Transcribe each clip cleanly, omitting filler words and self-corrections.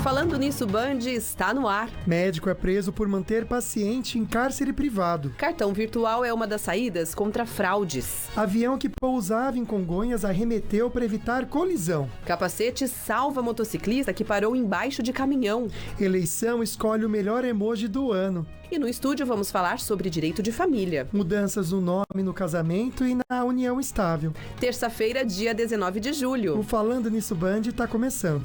Falando nisso, Band está no ar. Médico é preso por manter paciente em cárcere privado. Cartão virtual é uma das saídas contra fraudes. Avião que pousava em Congonhas arremeteu para evitar colisão. Capacete salva motociclista que parou embaixo de caminhão. Eleição escolhe o melhor emoji do ano. E no estúdio vamos falar sobre direito de família. Mudanças no nome no casamento e na união estável. Terça-feira, dia 19 de julho. O Falando Nisso Band está começando.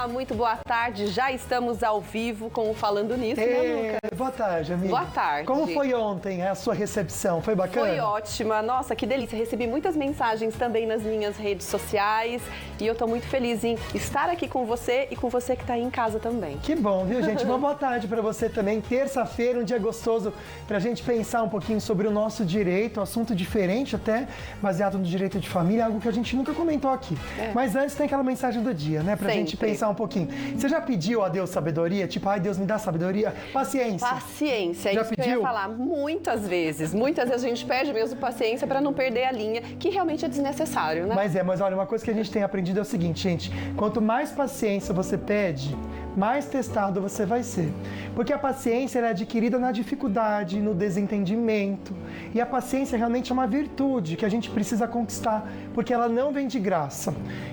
Muito boa tarde, já estamos ao vivo com o Falando Nisso, né, Lucas? Boa tarde, amiga. Boa tarde. Como foi ontem a sua recepção? Foi bacana? Foi ótima, nossa, que delícia. Recebi muitas mensagens também nas minhas redes sociais e eu tô muito feliz em estar aqui com você e com você que tá aí em casa também. Que bom, viu, gente? Uma boa tarde pra você também. Terça-feira, um dia gostoso pra gente pensar um pouquinho sobre o nosso direito, um assunto diferente até, baseado no direito de família, algo que a gente nunca comentou aqui. Mas antes tem aquela mensagem do dia, né? Pra gente pensar um pouquinho. Você já pediu a Deus sabedoria? Tipo, ai, Deus me dá sabedoria? Paciência. Paciência, já isso pediu? que eu ia falar. Muitas vezes a gente perde mesmo paciência para não perder a linha, que realmente é desnecessário, né? Mas olha, uma coisa que a gente tem aprendido é o seguinte, gente. Quanto mais paciência você pede, mais testado você vai ser. Porque a paciência ela é adquirida na dificuldade, no desentendimento. E a paciência realmente é uma virtude que a gente precisa conquistar, porque ela não vem de graça.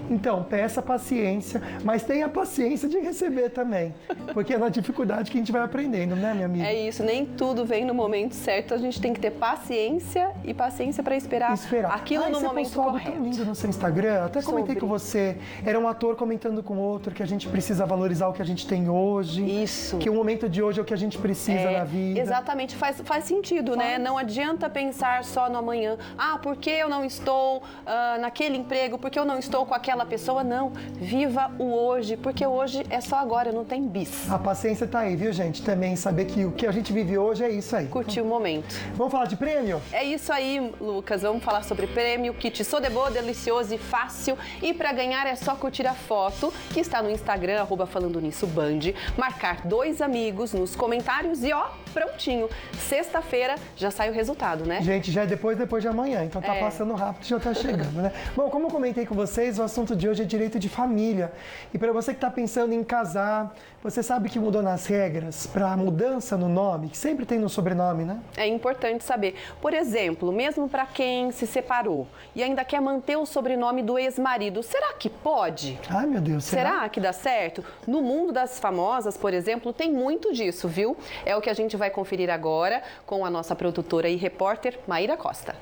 Então, peça paciência, mas tenha paciência de receber também. Porque é na dificuldade que a gente vai aprendendo, né, minha amiga? É isso, nem tudo vem no momento certo. A gente tem que ter paciência e paciência para esperar aquilo no momento correto. Você postou algo tão lindo no seu Instagram, até comentei com você. Era um ator comentando com outro que a gente precisa valorizar o que a gente tem hoje. Isso. Que o momento de hoje é o que a gente precisa na vida. Exatamente, faz sentido, né? Não adianta pensar só no amanhã. Ah, por que eu não estou naquele emprego? Por que eu não estou com aquela pessoa? Não, viva o hoje, porque hoje é só agora, não tem bis. A paciência tá aí, viu, gente? Também saber que o que a gente vive hoje é isso aí. Curtir o momento. Vamos falar de prêmio? É isso aí, Lucas. Vamos falar sobre prêmio, kit Sodebo, delicioso e fácil. E para ganhar é só curtir a foto que está no Instagram, @FalandoNissoBand, marcar 2 amigos nos comentários e prontinho. Sexta-feira já sai o resultado, né? Gente, já é depois de amanhã, então tá passando rápido, já tá chegando, né? Bom, como eu comentei com vocês, o assunto de hoje é direito de família. E para você que tá pensando em casar, você sabe que mudou nas regras para mudança no nome, que sempre tem no sobrenome, né? É importante saber. Por exemplo, mesmo para quem se separou e ainda quer manter o sobrenome do ex-marido, será que pode? Ai, meu Deus, será que dá certo? No mundo das famosas, por exemplo, tem muito disso, viu? É o que a gente vai conferir agora com a nossa produtora e repórter Maíra Costa.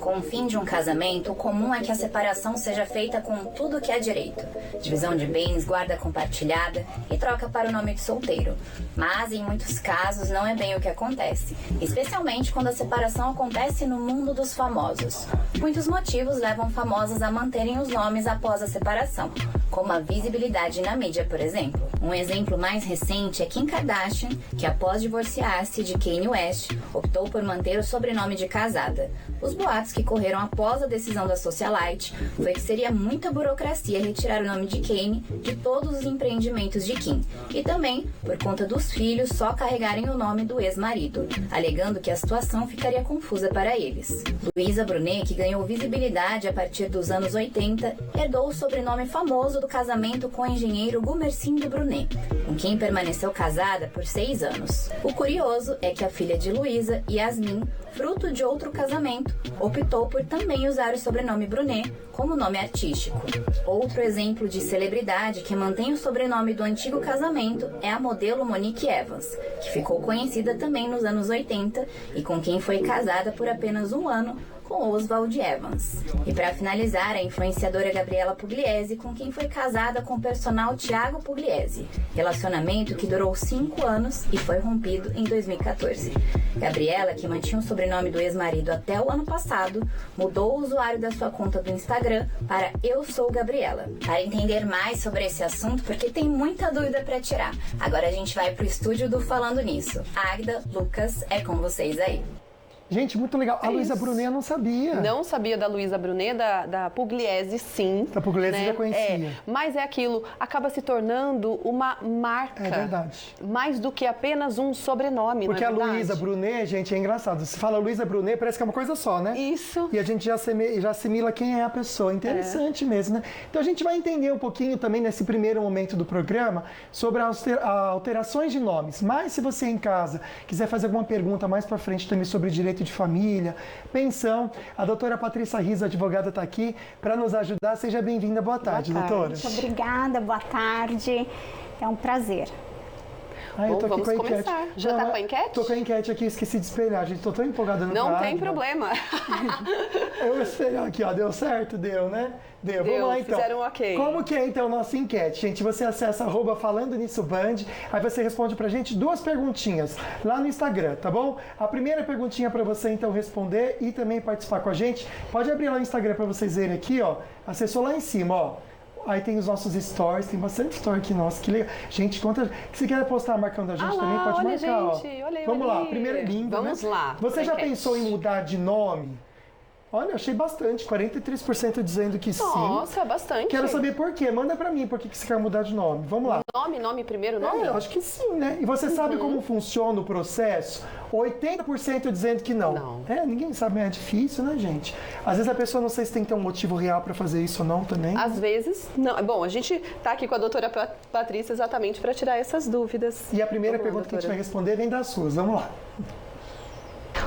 Com o fim de um casamento, o comum é que a separação seja feita com tudo que é direito. Divisão de bens, guarda compartilhada e troca para o nome de solteiro. Mas, em muitos casos, não é bem o que acontece, especialmente quando a separação acontece no mundo dos famosos. Muitos motivos levam famosos a manterem os nomes após a separação, como a visibilidade na mídia, por exemplo. Um exemplo mais recente é Kim Kardashian, que após divorciar-se de Kanye West, optou por manter o sobrenome de casada. Os boatos que correram após a decisão da socialite foi que seria muita burocracia retirar o nome de Kanye de todos os empreendimentos de Kim, e também por conta dos filhos só carregarem o nome do ex-marido, alegando que a situação ficaria confusa para eles. Luísa Brunet, que ganhou visibilidade a partir dos anos 80, herdou o sobrenome famoso do casamento com o engenheiro Gumercindo Brunet, com quem permaneceu casada por 6 anos. O curioso é que a filha de Luísa, Yasmin, fruto de outro casamento, optou por também usar o sobrenome Brunet como nome artístico. Outro exemplo de celebridade que mantém o sobrenome do antigo casamento é a modelo Monique Evans, que ficou conhecida também nos anos 80 e com quem foi casada por apenas 1 ano com Oswald Evans. E para finalizar, a influenciadora Gabriela Pugliese, com quem foi casada com o personal Thiago Pugliese, relacionamento que durou 5 anos e foi rompido em 2014. Gabriela, que mantinha o sobrenome do ex-marido até o ano passado, mudou o usuário da sua conta do Instagram para Eu Sou Gabriela. Para entender mais sobre esse assunto, porque tem muita dúvida para tirar, agora a gente vai pro estúdio do Falando Nisso. Agda, Lucas, é com vocês aí. Gente, muito legal. A Luísa isso. Brunet eu não sabia. Não sabia da Luísa Brunet, da Pugliese, sim. Da Pugliese eu já conhecia. Mas é aquilo, acaba se tornando uma marca. É verdade. Mais do que apenas um sobrenome, Porque não é a verdade? Luísa Brunet, gente, é engraçado. Se fala Luísa Brunet, parece que é uma coisa só, né? Isso. E a gente já assimila quem é a pessoa. Interessante mesmo, né? Então a gente vai entender um pouquinho também nesse primeiro momento do programa sobre as alterações de nomes. Mas se você em casa quiser fazer alguma pergunta mais pra frente também sobre direito de família, pensão, a doutora Patrícia Riso, advogada, está aqui para nos ajudar. Seja bem-vinda. Boa tarde, doutora. Muito obrigada, boa tarde. É um prazer. Eu tô aqui vamos com a enquete. começar. Já tá com a enquete? Tô com a enquete aqui, esqueci de espelhar, gente. Tô tão empolgada no Não rádio. tem problema. Eu vou espelhar aqui, ó. Deu certo? Deu, né? Deu. Vamos lá, então. Fizeram ok. Como que é, então, a nossa enquete? Gente, você acessa @Falando Nisso Band, aí você responde pra gente 2 perguntinhas lá no Instagram, tá bom? A primeira perguntinha pra você, então, responder e também participar com a gente. Pode abrir lá o Instagram pra vocês verem aqui, ó. Acessou lá em cima, ó. Aí tem os nossos stories, tem bastante story aqui, nossa, que legal. Gente, conta. Se você quer postar marcando a gente também, pode olha, marcar, gente, ó. olha aí, Vamos olha lá, aí. primeira linda, Vamos né? lá. Você já enquete. pensou em mudar de nome? Olha, achei bastante, 43% dizendo que sim. Nossa, bastante. Quero saber por quê. Manda pra mim por que você quer mudar de nome. Vamos lá. Nome primeiro, nome? Eu acho que sim, né? E você sabe como funciona o processo? 80% dizendo que não. Não. Ninguém sabe, é difícil, né, gente? Às vezes a pessoa não sei se tem que ter um motivo real pra fazer isso ou não também. Às vezes, não. Bom, a gente tá aqui com a doutora Patrícia exatamente para tirar essas dúvidas. E a primeira Vamos lá, pergunta que a gente vai doutora. responder vem das suas. Vamos lá.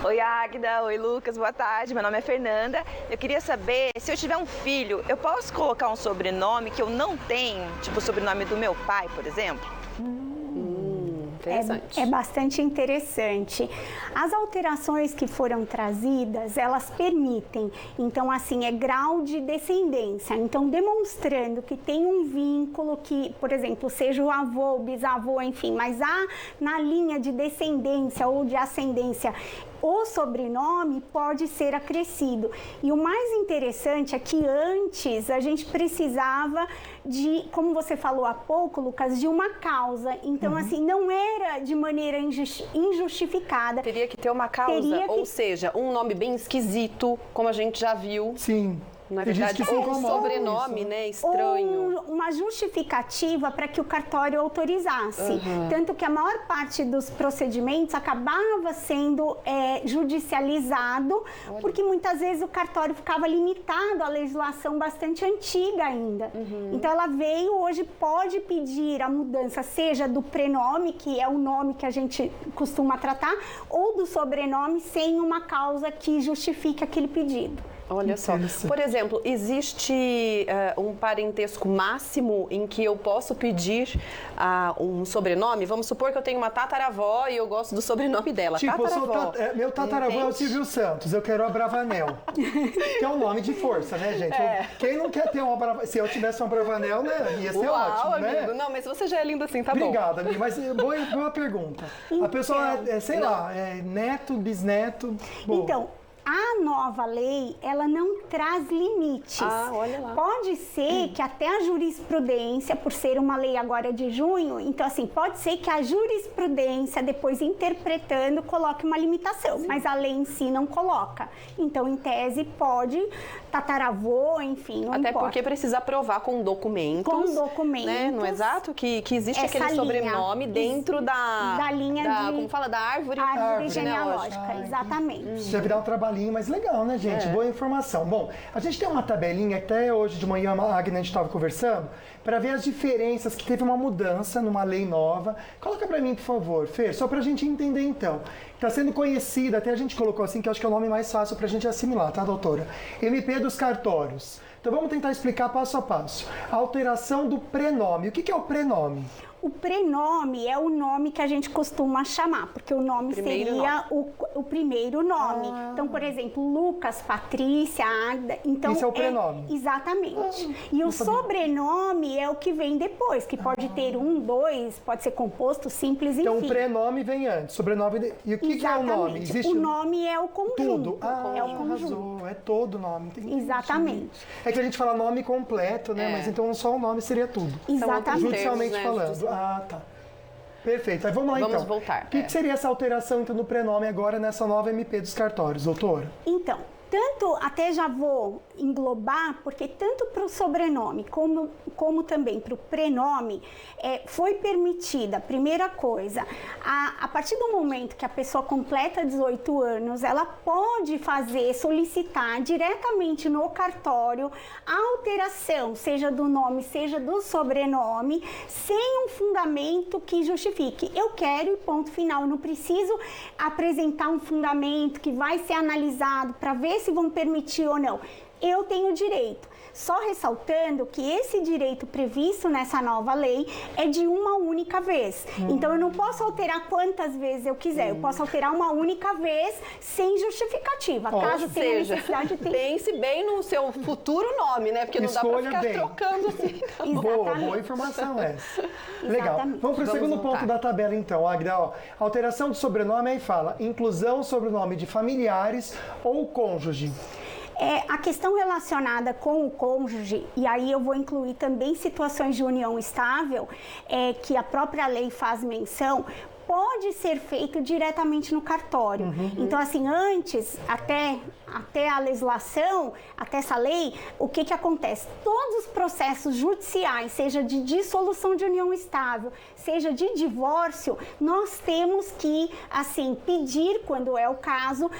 Oi, Águida. Oi, Lucas. Boa tarde. Meu nome é Fernanda. Eu queria saber, se eu tiver um filho, eu posso colocar um sobrenome que eu não tenho, tipo o sobrenome do meu pai, por exemplo? Interessante. É bastante interessante. As alterações que foram trazidas, elas permitem, então assim, é grau de descendência, então demonstrando que tem um vínculo que, por exemplo, seja o avô, o bisavô, enfim, mas há na linha de descendência ou de ascendência, o sobrenome pode ser acrescido. E o mais interessante é que antes a gente precisava de, como você falou há pouco, Lucas, de uma causa. Então, assim, não era de maneira injustificada. Teria que ter uma causa, ou seja, um nome bem esquisito, como a gente já viu. Sim. Na Tem gente verdade, que se ou um incomoda com sobrenome, isso, né, estranho. Ou uma justificativa para que o cartório autorizasse. Tanto que a maior parte dos procedimentos acabava sendo judicializado, porque muitas vezes o cartório ficava limitado à legislação bastante antiga ainda. Então ela veio, hoje pode pedir a mudança, seja do prenome, que é o nome que a gente costuma tratar, ou do sobrenome sem uma causa que justifique aquele pedido. Olha só, por exemplo, existe um parentesco máximo em que eu posso pedir um sobrenome? Vamos supor que eu tenho uma tataravó e eu gosto do sobrenome dela, Tipo, tataravó. meu tataravô é o Silvio Santos, eu quero a Bravanel. Que é um nome de força, né, gente? Quem não quer ter uma Bravanel? Se eu tivesse uma Bravanel, né, ia ser ótimo, amigo. né? Não, mas você já é lindo assim, tá bom. Obrigada, amigo. Mas boa pergunta. A pessoa, sei lá, neto, bisneto... Bom. Então, a nova lei, ela não traz limites. Olha lá. Pode ser que até a jurisprudência, por ser uma lei agora de junho, então assim, pode ser que a jurisprudência, depois interpretando, coloque uma limitação, mas a lei em si não coloca. Então, em tese, pode, tataravô, enfim, não Até importa. porque precisa provar com documentos. Com documentos. Né? No exato, que existe Essa aquele linha. sobrenome dentro da linha de... como fala, da árvore genealógica, exatamente. Já virar um trabalhinho mais legal, né, gente? Boa informação. Bom, a gente tem uma tabelinha, até hoje de manhã a Agnes a gente estava conversando, para ver as diferenças que teve uma mudança numa lei nova. Coloca para mim, por favor, Fer, só para a gente entender então. Está sendo conhecida, até a gente colocou assim, que eu acho que é o nome mais fácil para a gente assimilar, tá, doutora? MP dos cartórios. Então vamos tentar explicar passo a passo. A alteração do prenome. O que é o prenome? O prenome é o nome que a gente costuma chamar, porque o nome seria o primeiro nome. Então, por exemplo, Lucas, Patrícia, Agda. Então, isso é o prenome. Exatamente. E o sobrenome é o que vem depois, que pode ter um, dois, pode ser composto, simples, enfim. Então o prenome vem antes, sobrenome... E o que é o nome? Existe... O nome é o conjunto. Tudo. É o conjunto. Arrasou. É todo o nome. Exatamente. É que a gente fala nome completo, né? Mas então só o nome seria tudo. Exatamente. Judicialmente né? falando. Ah, tá. Perfeito. Aí vamos lá, então. Vamos voltar. O que seria essa alteração, então, no prenome agora nessa nova MP dos cartórios, doutora? Então, até já vou englobar, porque tanto para o sobrenome como também para o prenome, foi permitida, primeira coisa, a partir do momento que a pessoa completa 18 anos, ela pode solicitar diretamente no cartório a alteração, seja do nome, seja do sobrenome, sem um fundamento que justifique. Eu quero e ponto final, eu não preciso apresentar um fundamento que vai ser analisado para ver se vão permitir ou não. Eu tenho direito. Só ressaltando que esse direito previsto nessa nova lei é de uma única vez. Então, eu não posso alterar quantas vezes eu quiser. Eu posso alterar uma única vez sem justificativa. Caso tenha necessidade de... Pense bem no seu futuro nome, né? Porque não dá para ficar trocando assim. Boa informação essa. Legal. Vamos para o segundo ponto da tabela, então, Agda. Ó, alteração do sobrenome, aí fala inclusão sobrenome de familiares ou cônjuge. A questão relacionada com o cônjuge, e aí eu vou incluir também situações de união estável, que a própria lei faz menção, pode ser feito diretamente no cartório. Então, assim, antes, até a legislação, até essa lei, o que acontece? Todos os processos judiciais, seja de dissolução de união estável, seja de divórcio, nós temos que, assim, pedir, quando é o caso,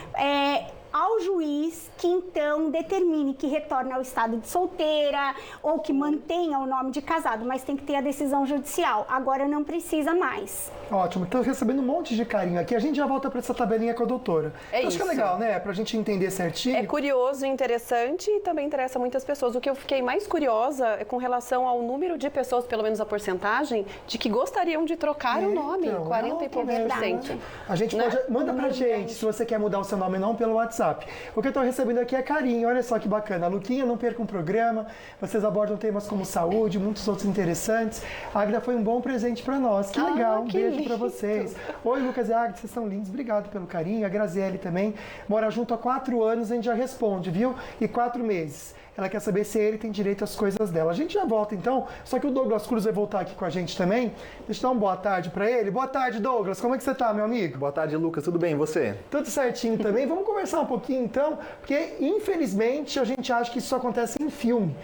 ao juiz que então determine que retorne ao estado de solteira ou que mantenha o nome de casado, mas tem que ter a decisão judicial. Agora não precisa mais. Ótimo, estou recebendo um monte de carinho aqui. A gente já volta para essa tabelinha com a doutora. Acho que é legal, né? Para a gente entender certinho. É curioso e interessante e também interessa muitas pessoas. O que eu fiquei mais curiosa é com relação ao número de pessoas, pelo menos a porcentagem, de que gostariam de trocar o nome. 40 e poucos por cento. A gente pode... Manda pra gente se você quer mudar o seu nome ou não pelo WhatsApp. O que eu estou recebendo aqui é carinho, olha só que bacana. Luquinha, não perca um programa, vocês abordam temas como saúde, muitos outros interessantes. A Agda foi um bom presente para nós, que legal, um beijo para vocês. Oi, Lucas e Agda, vocês são lindos, obrigado pelo carinho. A Graziele também, mora junto há 4 anos, a gente já responde, viu? E 4 meses. Ela quer saber se ele tem direito às coisas dela. A gente já volta então, só que o Douglas Cruz vai voltar aqui com a gente também. Deixa eu dar uma boa tarde para ele. Boa tarde, Douglas. Como é que você tá, meu amigo? Boa tarde, Lucas. Tudo bem, e você? Tudo certinho também. Vamos conversar um pouquinho então, porque infelizmente a gente acha que isso acontece em filme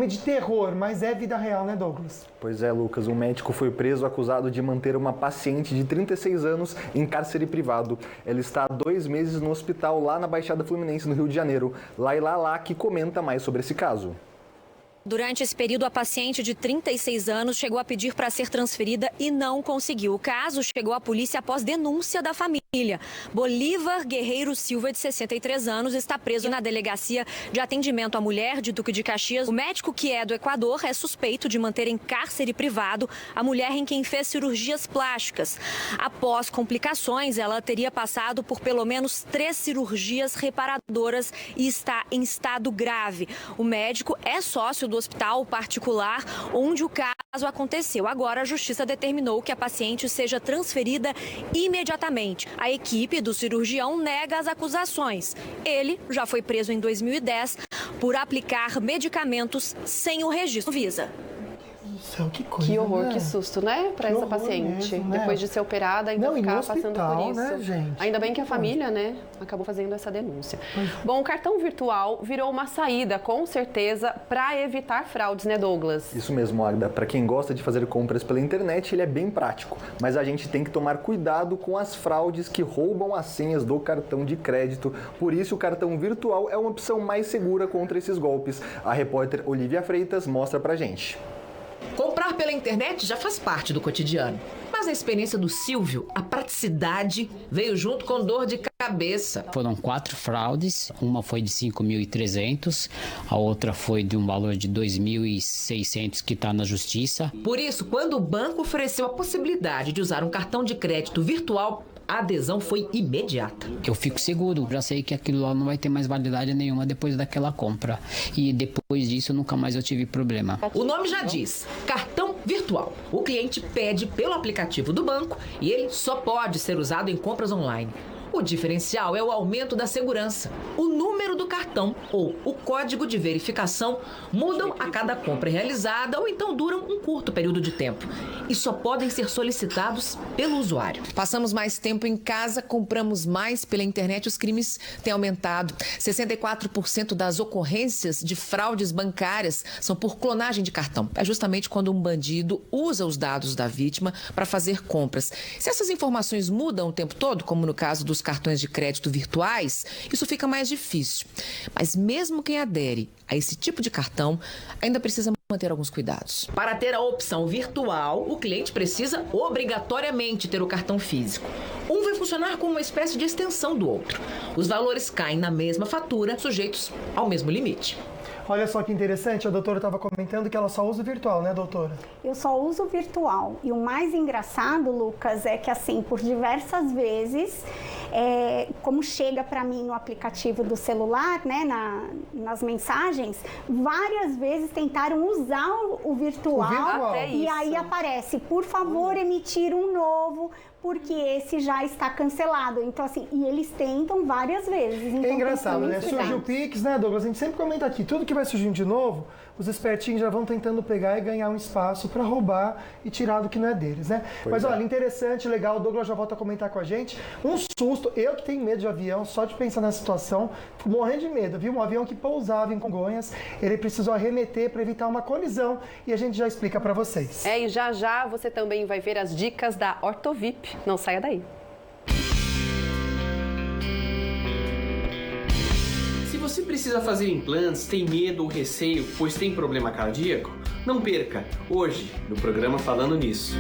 de terror, mas é vida real, né, Douglas? Pois é, Lucas. Um médico foi preso acusado de manter uma paciente de 36 anos em cárcere privado. Ela está há 2 meses no hospital lá na Baixada Fluminense, no Rio de Janeiro. Laila Lack comenta mais sobre esse caso. Durante esse período, a paciente de 36 anos chegou a pedir para ser transferida e não conseguiu. O caso chegou à polícia após denúncia da família. Bolívar Guerreiro Silva, de 63 anos, está preso na delegacia de atendimento à mulher de Duque de Caxias. O médico, que é do Equador, é suspeito de manter em cárcere privado a mulher em quem fez cirurgias plásticas. Após complicações, ela teria passado por pelo menos 3 cirurgias reparadoras e está em estado grave. O médico é sócio do hospital particular onde o caso aconteceu. Agora, a justiça determinou que a paciente seja transferida imediatamente. A equipe do cirurgião nega as acusações. Ele já foi preso em 2010 por aplicar medicamentos sem o registro Visa. Céu, que coisa, que horror, né? que susto, né? Para essa paciente. Mesmo, né? Depois de ser operada, ainda não, ficar hospital, passando por isso. Né, gente? Ainda bem que a família, né, acabou fazendo essa denúncia. Bom, o cartão virtual virou uma saída, com certeza, para evitar fraudes, né, Douglas? Isso mesmo, Agda. Para quem gosta de fazer compras pela internet, ele é bem prático. Mas a gente tem que tomar cuidado com as fraudes que roubam as senhas do cartão de crédito. Por isso, o cartão virtual é uma opção mais segura contra esses golpes. A repórter Olivia Freitas mostra pra gente. Comprar pela internet já faz parte do cotidiano. Mas a experiência do Silvio, a praticidade, veio junto com dor de cabeça. Foram 4 fraudes, uma foi de 5.300, a outra foi de um valor de 2.600 que está na justiça. Por isso, quando o banco ofereceu a possibilidade de usar um cartão de crédito virtual, a adesão foi imediata. Eu fico seguro, já sei que aquilo lá não vai ter mais validade nenhuma depois daquela compra. E depois disso, nunca mais eu tive problema. O nome já diz, cartão virtual. O cliente pede pelo aplicativo do banco e ele só pode ser usado em compras online. O diferencial é o aumento da segurança. O número do cartão ou o código de verificação mudam a cada compra realizada ou então duram um curto período de tempo e só podem ser solicitados pelo usuário. Passamos mais tempo em casa, compramos mais pela internet, os crimes têm aumentado. 64% das ocorrências de fraudes bancárias são por clonagem de cartão. É justamente quando um bandido usa os dados da vítima para fazer compras. Se essas informações mudam o tempo todo, como no caso dos cartões de crédito virtuais, isso fica mais difícil. Mas mesmo quem adere a esse tipo de cartão ainda precisa manter alguns cuidados. Para ter a opção virtual, o cliente precisa obrigatoriamente ter o cartão físico. Um vai funcionar como uma espécie de extensão do outro. Os valores caem na mesma fatura, sujeitos ao mesmo limite. Olha só que interessante, a doutora estava comentando que ela só usa o virtual, né, doutora? Eu só uso o virtual. E o mais engraçado, Lucas, é que assim, por diversas vezes, como chega para mim no aplicativo do celular, né, nas mensagens, várias vezes tentaram usar o virtual e aí aparece, por favor, emitir um novo, porque esse já está cancelado. Então, assim, e eles tentam várias vezes. Então, é engraçado, né? Surge o Pix, né, Douglas? A gente sempre comenta aqui, tudo que vai surgindo de novo, os espertinhos já vão tentando pegar e ganhar um espaço para roubar e tirar do que não é deles, né? Mas olha, interessante, legal, o Douglas já volta a comentar com a gente. Um susto, eu que tenho medo de avião, só de pensar nessa situação, morrendo de medo, viu? Um avião que pousava em Congonhas, ele precisou arremeter para evitar uma colisão e a gente já explica para vocês. E já já você também vai ver as dicas da Ortovip. Não saia daí. Se você precisa fazer implantes, tem medo ou receio, pois tem problema cardíaco, não perca, hoje, no programa Falando Nisso.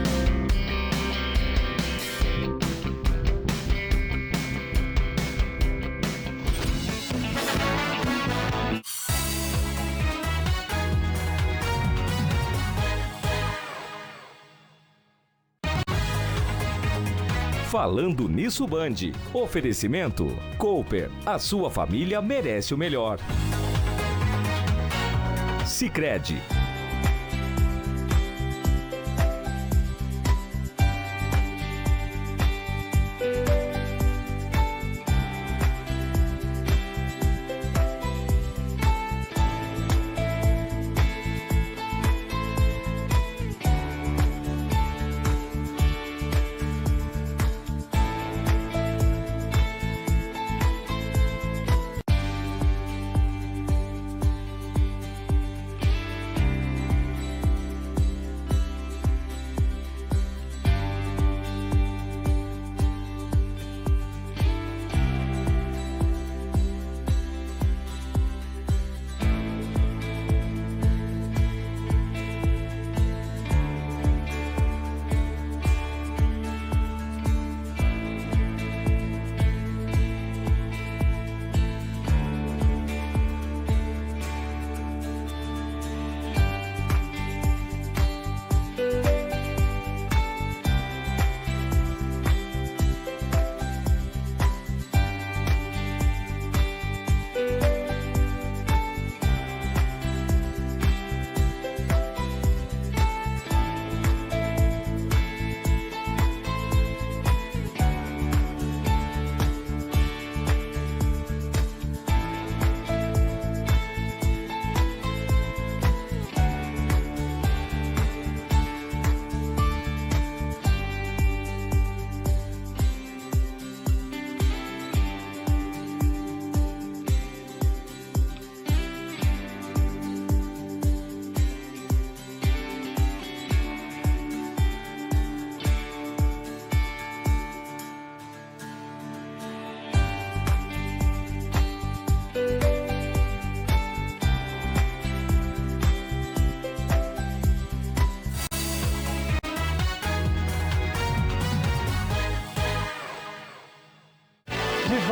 Falando Nisso Band. Oferecimento Cooper. A sua família merece o melhor. Sicredi.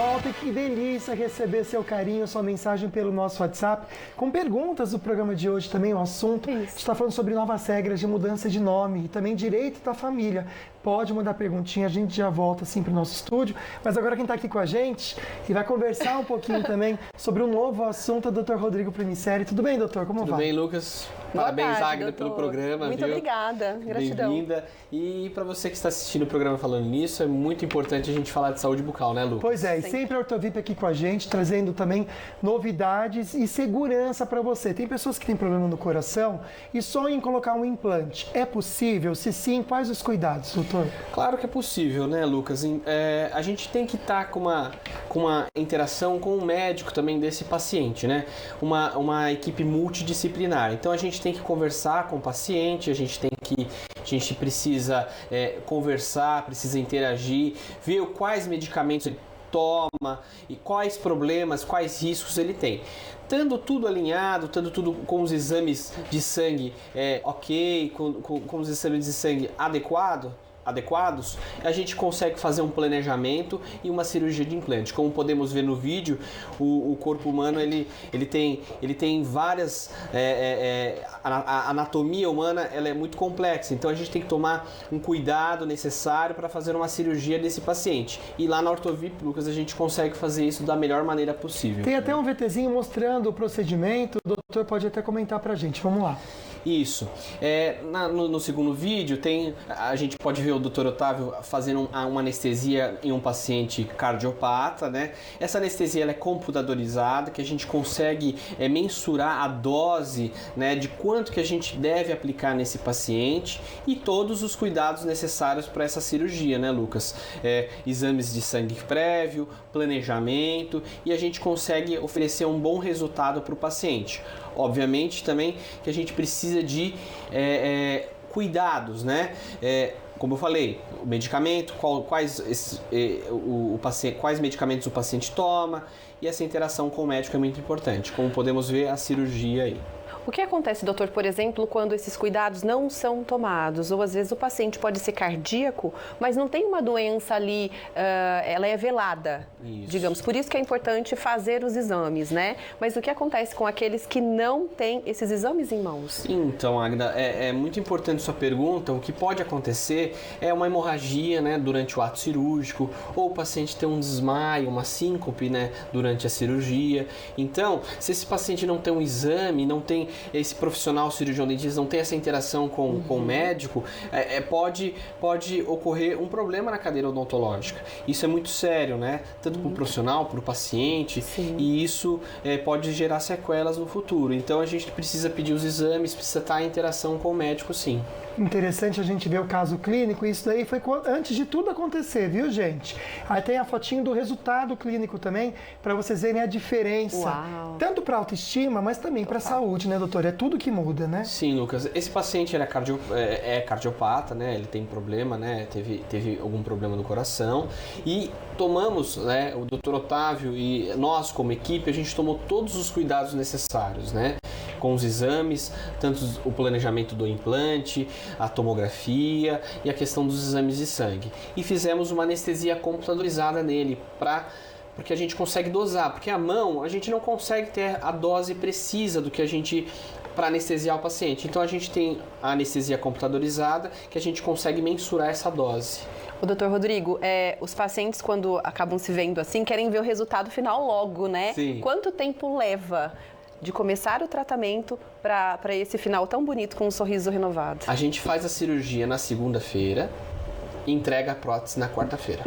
volta e que delícia receber seu carinho, sua mensagem pelo nosso WhatsApp, com perguntas do programa de hoje também, o assunto. A gente está falando sobre novas regras de mudança de nome e também direito da família. Pode mandar perguntinha, a gente já volta assim para o nosso estúdio. Mas agora quem está aqui com a gente e vai conversar um pouquinho também sobre um novo assunto é o Dr. Rodrigo Primiceri. Tudo bem, doutor? Como vai? Tudo bem, Lucas. Parabéns, tarde, Águida, doutor. pelo programa. Muito obrigada. Gratidão. Bem-vinda. E para você que está assistindo o programa Falando Nisso, é muito importante a gente falar de saúde bucal, né, Lu? Pois é, e sempre a Ortovip aqui com a gente, trazendo também novidades e segurança para você. Tem pessoas que têm problema no coração e sonham em colocar um implante. É possível? Se sim, quais os cuidados, doutor? Claro que é possível, né, Lucas? A gente tem que estar com uma interação com o médico também desse paciente, né? Uma equipe multidisciplinar. Então a gente tem que conversar com o paciente, a gente precisa conversar, precisa interagir, ver quais medicamentos ele toma e quais problemas, quais riscos ele tem. Estando tudo alinhado, estando tudo com os exames de sangue ok, com os exames de sangue adequados, a gente consegue fazer um planejamento e uma cirurgia de implante. Como podemos ver no vídeo, o corpo humano ele tem várias... a anatomia humana ela é muito complexa, então a gente tem que tomar um cuidado necessário para fazer uma cirurgia desse paciente. E lá na Ortovip, Lucas, a gente consegue fazer isso da melhor maneira possível. Tem até um VTzinho mostrando o procedimento, o doutor pode até comentar pra gente, vamos lá. Isso. No segundo vídeo a gente pode ver o Dr. Otávio fazendo uma anestesia em um paciente cardiopata, né? Essa anestesia ela é computadorizada, que a gente consegue mensurar a dose, né, de quanto que a gente deve aplicar nesse paciente e todos os cuidados necessários para essa cirurgia, né, Lucas? Exames de sangue prévio, planejamento, e a gente consegue oferecer um bom resultado para o paciente. Obviamente também que a gente precisa de cuidados, né? Como eu falei, o medicamento, quais medicamentos o paciente toma, e essa interação com o médico é muito importante, como podemos ver a cirurgia aí. O que acontece, doutor, por exemplo, quando esses cuidados não são tomados? Ou às vezes o paciente pode ser cardíaco, mas não tem uma doença ali, ela é velada, digamos. Por isso que é importante fazer os exames, né? Mas o que acontece com aqueles que não têm esses exames em mãos? Então, Agda, é muito importante sua pergunta. O que pode acontecer é uma hemorragia, né, durante o ato cirúrgico, ou o paciente tem um desmaio, uma síncope, né, durante a cirurgia. Então, se esse paciente não tem um exame, não tem esse profissional cirurgião dentista, não tem essa interação com o médico, pode ocorrer um problema na cadeira odontológica. Isso é muito sério, né? Tanto para o profissional, para o paciente. Sim. E isso pode gerar sequelas no futuro. Então a gente precisa pedir os exames, precisa estar em interação com o médico, sim. Interessante a gente ver o caso clínico, isso daí foi antes de tudo acontecer, viu, gente? Aí tem a fotinho do resultado clínico também, para vocês verem a diferença. Uau. Tanto para autoestima, mas também para a saúde, né, doutor? É tudo que muda, né? Sim, Lucas. Esse paciente é cardiopata, né? Ele tem problema, né? Teve algum problema no coração. E tomamos, né? O Dr. Otávio e nós, como equipe, a gente tomou todos os cuidados necessários, né? Com os exames, tanto o planejamento do implante, a tomografia e a questão dos exames de sangue. E fizemos uma anestesia computadorizada nele, porque a gente consegue dosar, porque a mão a gente não consegue ter a dose precisa do que a gente para anestesiar o paciente. Então a gente tem a anestesia computadorizada que a gente consegue mensurar essa dose. O doutor Rodrigo, os pacientes quando acabam se vendo assim querem ver o resultado final logo, né? Sim. Quanto tempo leva de começar o tratamento para esse final tão bonito com um sorriso renovado? A gente faz a cirurgia na segunda-feira e entrega a prótese na quarta-feira.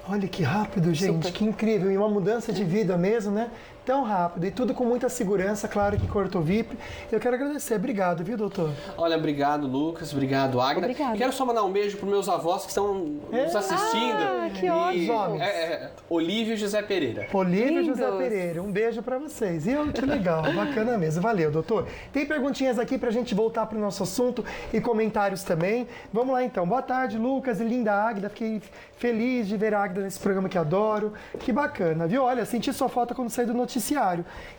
Olha que rápido, gente, super. Que incrível. E uma mudança de vida mesmo, né? Tão rápido e tudo com muita segurança, claro que com a Ortovip. Eu quero agradecer. Obrigado, viu, doutor? Olha, obrigado, Lucas. Obrigado, Agda. Obrigada. Quero só mandar um beijo para meus avós que estão nos assistindo. Ah, que ótimo. Olívio e José Pereira. Olívio e José Pereira. Um beijo para vocês. E que legal, bacana mesmo. Valeu, doutor. Tem perguntinhas aqui para a gente voltar para o nosso assunto e comentários também. Vamos lá, então. Boa tarde, Lucas e linda Agda. Fiquei feliz de ver a Agda nesse programa que adoro. Que bacana, viu? Olha, senti sua foto quando saí do noticiário.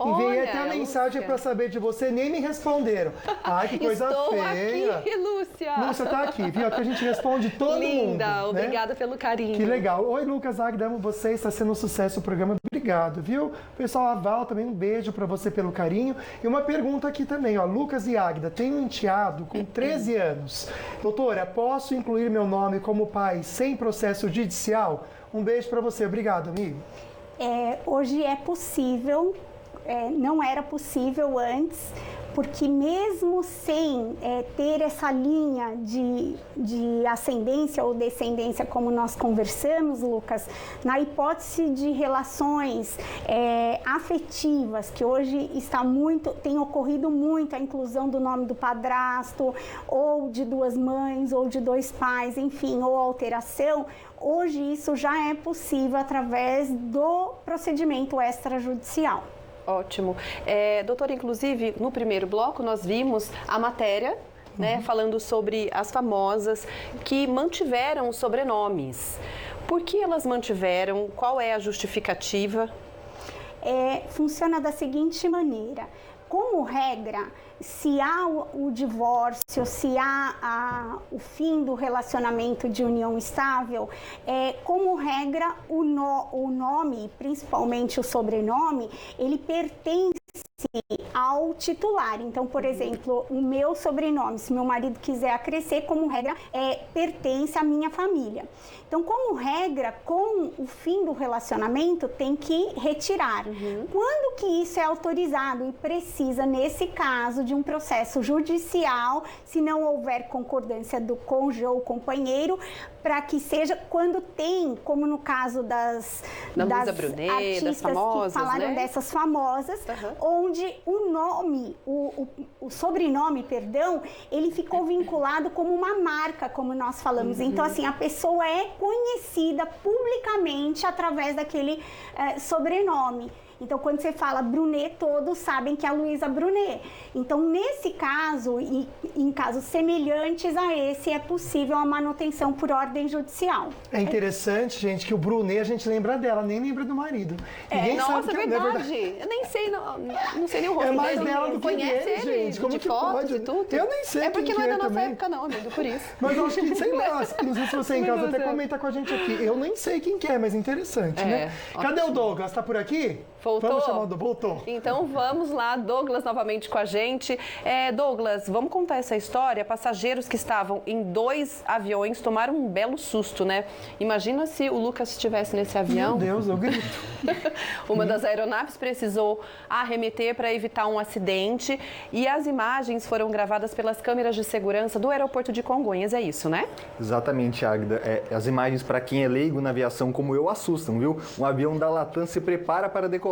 Enviei até a mensagem para saber de você, nem me responderam. Ai, que coisa feia. Estou aqui, Lúcia. Lúcia tá aqui, viu? Aqui a gente responde todo mundo. Linda, obrigada pelo carinho. Que legal. Oi, Lucas, Agda, amo você, está sendo um sucesso o programa. Obrigado, viu? Pessoal, a Val também, um beijo para você pelo carinho. E uma pergunta aqui também, ó. Lucas e Agda, tenho um enteado com 13 anos. Doutora, posso incluir meu nome como pai sem processo judicial? Um beijo para você. Obrigado, amigo. Hoje é possível, não era possível antes, porque mesmo sem ter essa linha de ascendência ou descendência, como nós conversamos, Lucas, na hipótese de relações afetivas, que hoje tem ocorrido muito a inclusão do nome do padrasto, ou de duas mães, ou de dois pais, enfim, ou alteração, hoje isso já é possível através do procedimento extrajudicial. Ótimo. Doutora, inclusive, no primeiro bloco nós vimos a matéria, né, falando sobre as famosas que mantiveram os sobrenomes. Por que elas mantiveram? Qual é a justificativa? Funciona da seguinte maneira. Como regra, se há o divórcio, se há o fim do relacionamento de união estável, como regra, o nome, principalmente o sobrenome, ele pertence ao titular. Então, por exemplo, o meu sobrenome, se meu marido quiser acrescer, como regra, pertence à minha família. Então, como regra, com o fim do relacionamento, tem que retirar. Quando que isso é autorizado e precisa, nesse caso, de um processo judicial, se não houver concordância do cônjuge ou companheiro, para que seja quando tem, como no caso das Brunet, artistas das famosas, que falaram, né? dessas famosas, onde o nome, o sobrenome, perdão, ele ficou vinculado como uma marca, como nós falamos. Então, assim, a pessoa é conhecida publicamente através daquele sobrenome. Então, quando você fala Brunet, todos sabem que é a Luísa Brunet. Então, nesse caso, e em casos semelhantes a esse, é possível a manutenção por ordem judicial. É interessante, gente, que o Brunet, a gente lembra dela, nem lembra do marido. Ninguém sabe que verdade. Eu nem sei, não sei nem o rosto dele. É mais dele. dela do que Conhece ele, ele, gente. Como de que fotos pode? E tudo. Eu nem sei. É porque não é da nossa também. época, não, amigo, por isso. Mas eu acho que, sei lá, não sei se você em casa até comenta com a gente aqui. Eu nem sei quem que é, mas interessante, né? Cadê o Douglas? Tá por aqui? Voltou? Vamos chamar o Douglas? Voltou. Então vamos lá, Douglas novamente com a gente. Douglas, vamos contar essa história? Passageiros que estavam em 2 aviões tomaram um belo susto, né? Imagina se o Lucas estivesse nesse avião. Meu Deus, eu grito. Uma das aeronaves precisou arremeter para evitar um acidente e as imagens foram gravadas pelas câmeras de segurança do aeroporto de Congonhas, é isso, né? Exatamente, Águida. As imagens, para quem é leigo na aviação como eu, assustam, viu? Um avião da Latam se prepara para decolar.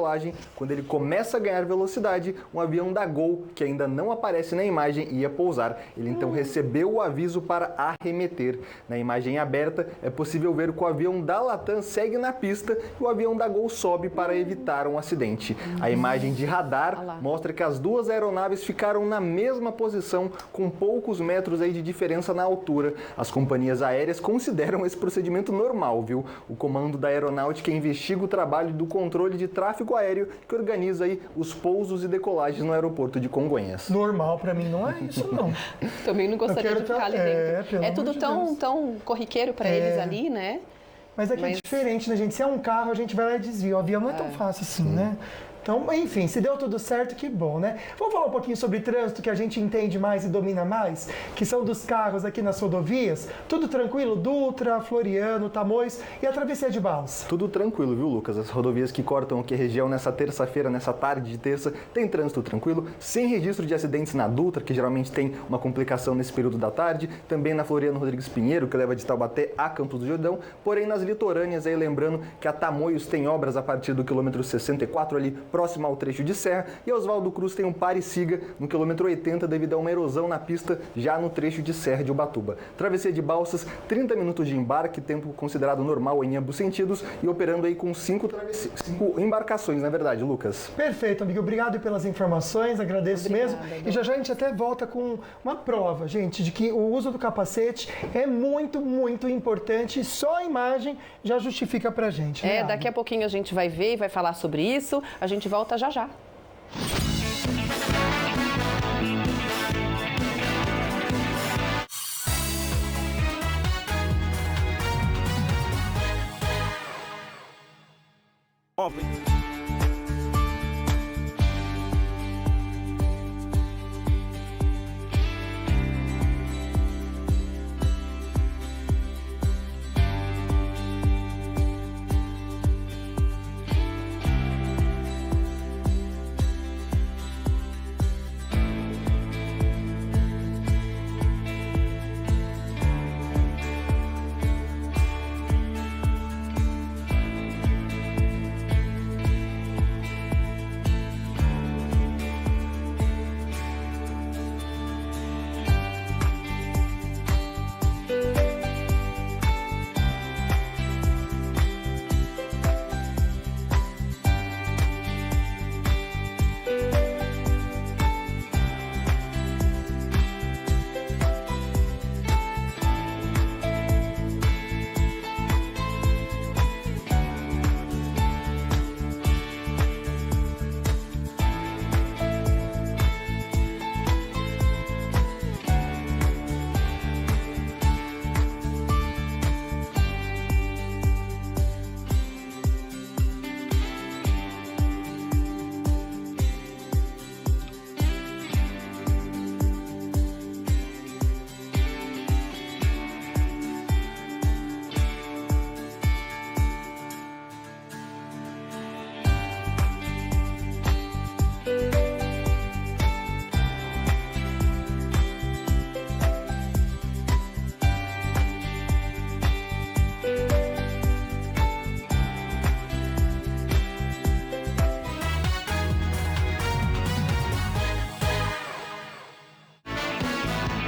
Quando ele começa a ganhar velocidade, um avião da Gol, que ainda não aparece na imagem, ia pousar. Ele então recebeu o aviso para arremeter. Na imagem aberta, é possível ver que o avião da Latam segue na pista e o avião da Gol sobe para evitar um acidente. A imagem de radar mostra que as 2 aeronaves ficaram na mesma posição, com poucos metros aí de diferença na altura. As companhias aéreas consideram esse procedimento normal, viu? O comando da aeronáutica investiga o trabalho do controle de tráfego aéreo que organiza aí os pousos e decolagens no aeroporto de Congonhas. Normal pra mim não é isso, não. Também não gostaria de ficar ali dentro. É tudo de tão corriqueiro pra eles ali, né? Mas é que é diferente, né, gente? Se é um carro, a gente vai lá e desvia. O avião não é tão fácil assim, né? Então, enfim, se deu tudo certo, que bom, né? Vamos falar um pouquinho sobre trânsito, que a gente entende mais e domina mais, que são dos carros aqui nas rodovias. Tudo tranquilo? Dutra, Floriano, Tamoios e a travessia de Balsa? Tudo tranquilo, viu, Lucas? As rodovias que cortam aqui a região nessa terça-feira, nessa tarde de terça, tem trânsito tranquilo, sem registro de acidentes na Dutra, que geralmente tem uma complicação nesse período da tarde, também na Floriano Rodrigues Pinheiro, que leva de Taubaté a Campos do Jordão, porém nas litorâneas, aí lembrando que a Tamoios tem obras a partir do quilômetro 64 ali, próximo ao trecho de serra, e Oswaldo Cruz tem um pare e siga no quilômetro 80 devido a uma erosão na pista já no trecho de serra de Ubatuba. Travessia de Balsas, 30 minutos de embarque, tempo considerado normal em ambos sentidos e operando aí com 5 embarcações, na verdade, Lucas. Perfeito, amigo. Obrigado pelas informações, agradeço mesmo. E já a gente até volta com uma prova, gente, de que o uso do capacete é muito, muito importante. Só a imagem já justifica pra gente. Né, daqui a pouquinho a gente vai ver e vai falar sobre isso. A gente volta já já.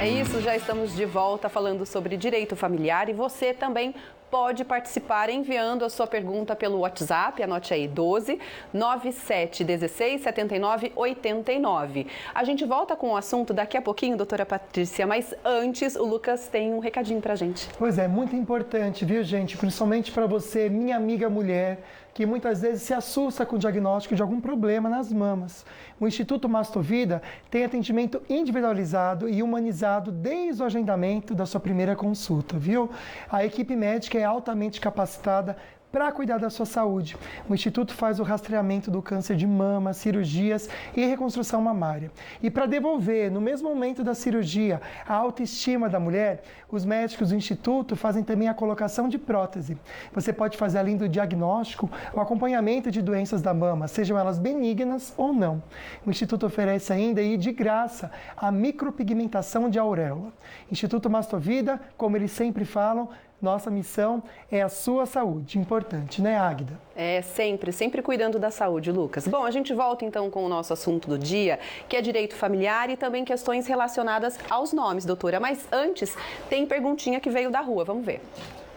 É isso, já estamos de volta falando sobre direito familiar e você também pode participar enviando a sua pergunta pelo WhatsApp, anote aí, 12 97 16 79 89. A gente volta com o assunto daqui a pouquinho, doutora Patrícia, mas antes o Lucas tem um recadinho pra gente. Pois é, muito importante, viu, gente? Principalmente para você, minha amiga mulher, que muitas vezes se assusta com o diagnóstico de algum problema nas mamas. O Instituto Mastovida tem atendimento individualizado e humanizado desde o agendamento da sua primeira consulta, viu? A equipe médica é altamente capacitada para cuidar da sua saúde. O Instituto faz o rastreamento do câncer de mama, cirurgias e reconstrução mamária. E para devolver, no mesmo momento da cirurgia, a autoestima da mulher, os médicos do Instituto fazem também a colocação de prótese. Você pode fazer, além do diagnóstico, o acompanhamento de doenças da mama, sejam elas benignas ou não. O Instituto oferece ainda, e de graça, a micropigmentação de auréola. Instituto Mastovida, como eles sempre falam, nossa missão é a sua saúde. Importante, né, Águida? É, sempre cuidando da saúde, Lucas. Bom, a gente volta então com o nosso assunto do dia, que é direito familiar e também questões relacionadas aos nomes, doutora. Mas antes, tem perguntinha que veio da rua, vamos ver.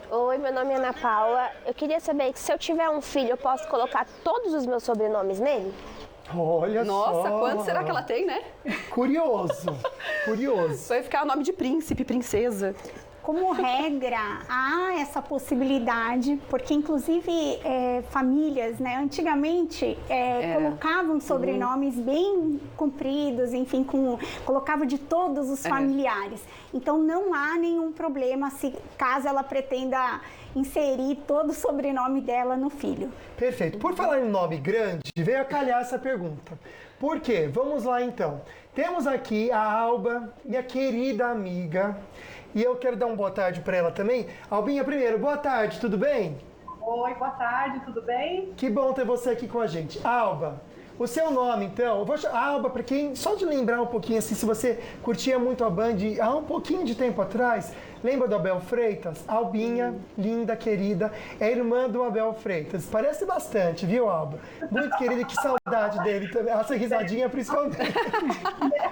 Oi, meu nome é Ana Paula. Eu queria saber que se eu tiver um filho, eu posso colocar todos os meus sobrenomes nele? Olha Nossa, só. quanto será que ela tem, né? Curioso. Vai ficar o nome de príncipe, princesa. Como regra, há essa possibilidade, porque inclusive famílias, né, antigamente colocavam sobrenomes bem compridos, enfim, colocavam de todos os familiares. Então não há nenhum problema caso ela pretenda inserir todo o sobrenome dela no filho. Perfeito. Por falar em nome grande, veio a calhar essa pergunta. Por quê? Vamos lá então. Temos aqui a Alba, minha querida amiga. E eu quero dar uma boa tarde para ela também. Albinha, primeiro, boa tarde, tudo bem? Oi, boa tarde, tudo bem? Que bom ter você aqui com a gente. Alba, o seu nome, então, eu vou chamar Alba, para quem, só de lembrar um pouquinho, assim, se você curtia muito a Band há um pouquinho de tempo atrás, lembra do Abel Freitas? Albinha, linda, querida, é irmã do Abel Freitas. Parece bastante, viu, Alba? Muito querida, que saudade dele também. Essa risadinha, principalmente.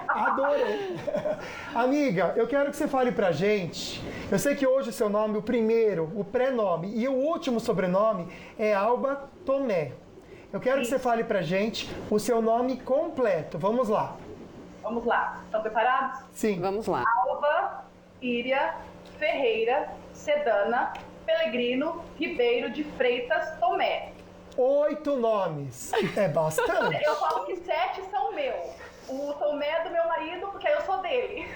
Adorei. Amiga, eu quero que você fale pra gente. Eu sei que hoje o seu nome, o primeiro, o pré-nome e o último sobrenome é Alba Tomé. Eu quero que você fale pra gente o seu nome completo. Vamos lá. Vamos lá. Estão preparados? Sim. Vamos lá. Alba Íria Ferreira Sedana Pelegrino Ribeiro de Freitas Tomé. 8 nomes. É bastante. Eu falo que 7 são meus. O Tomé é do meu marido, porque eu sou dele.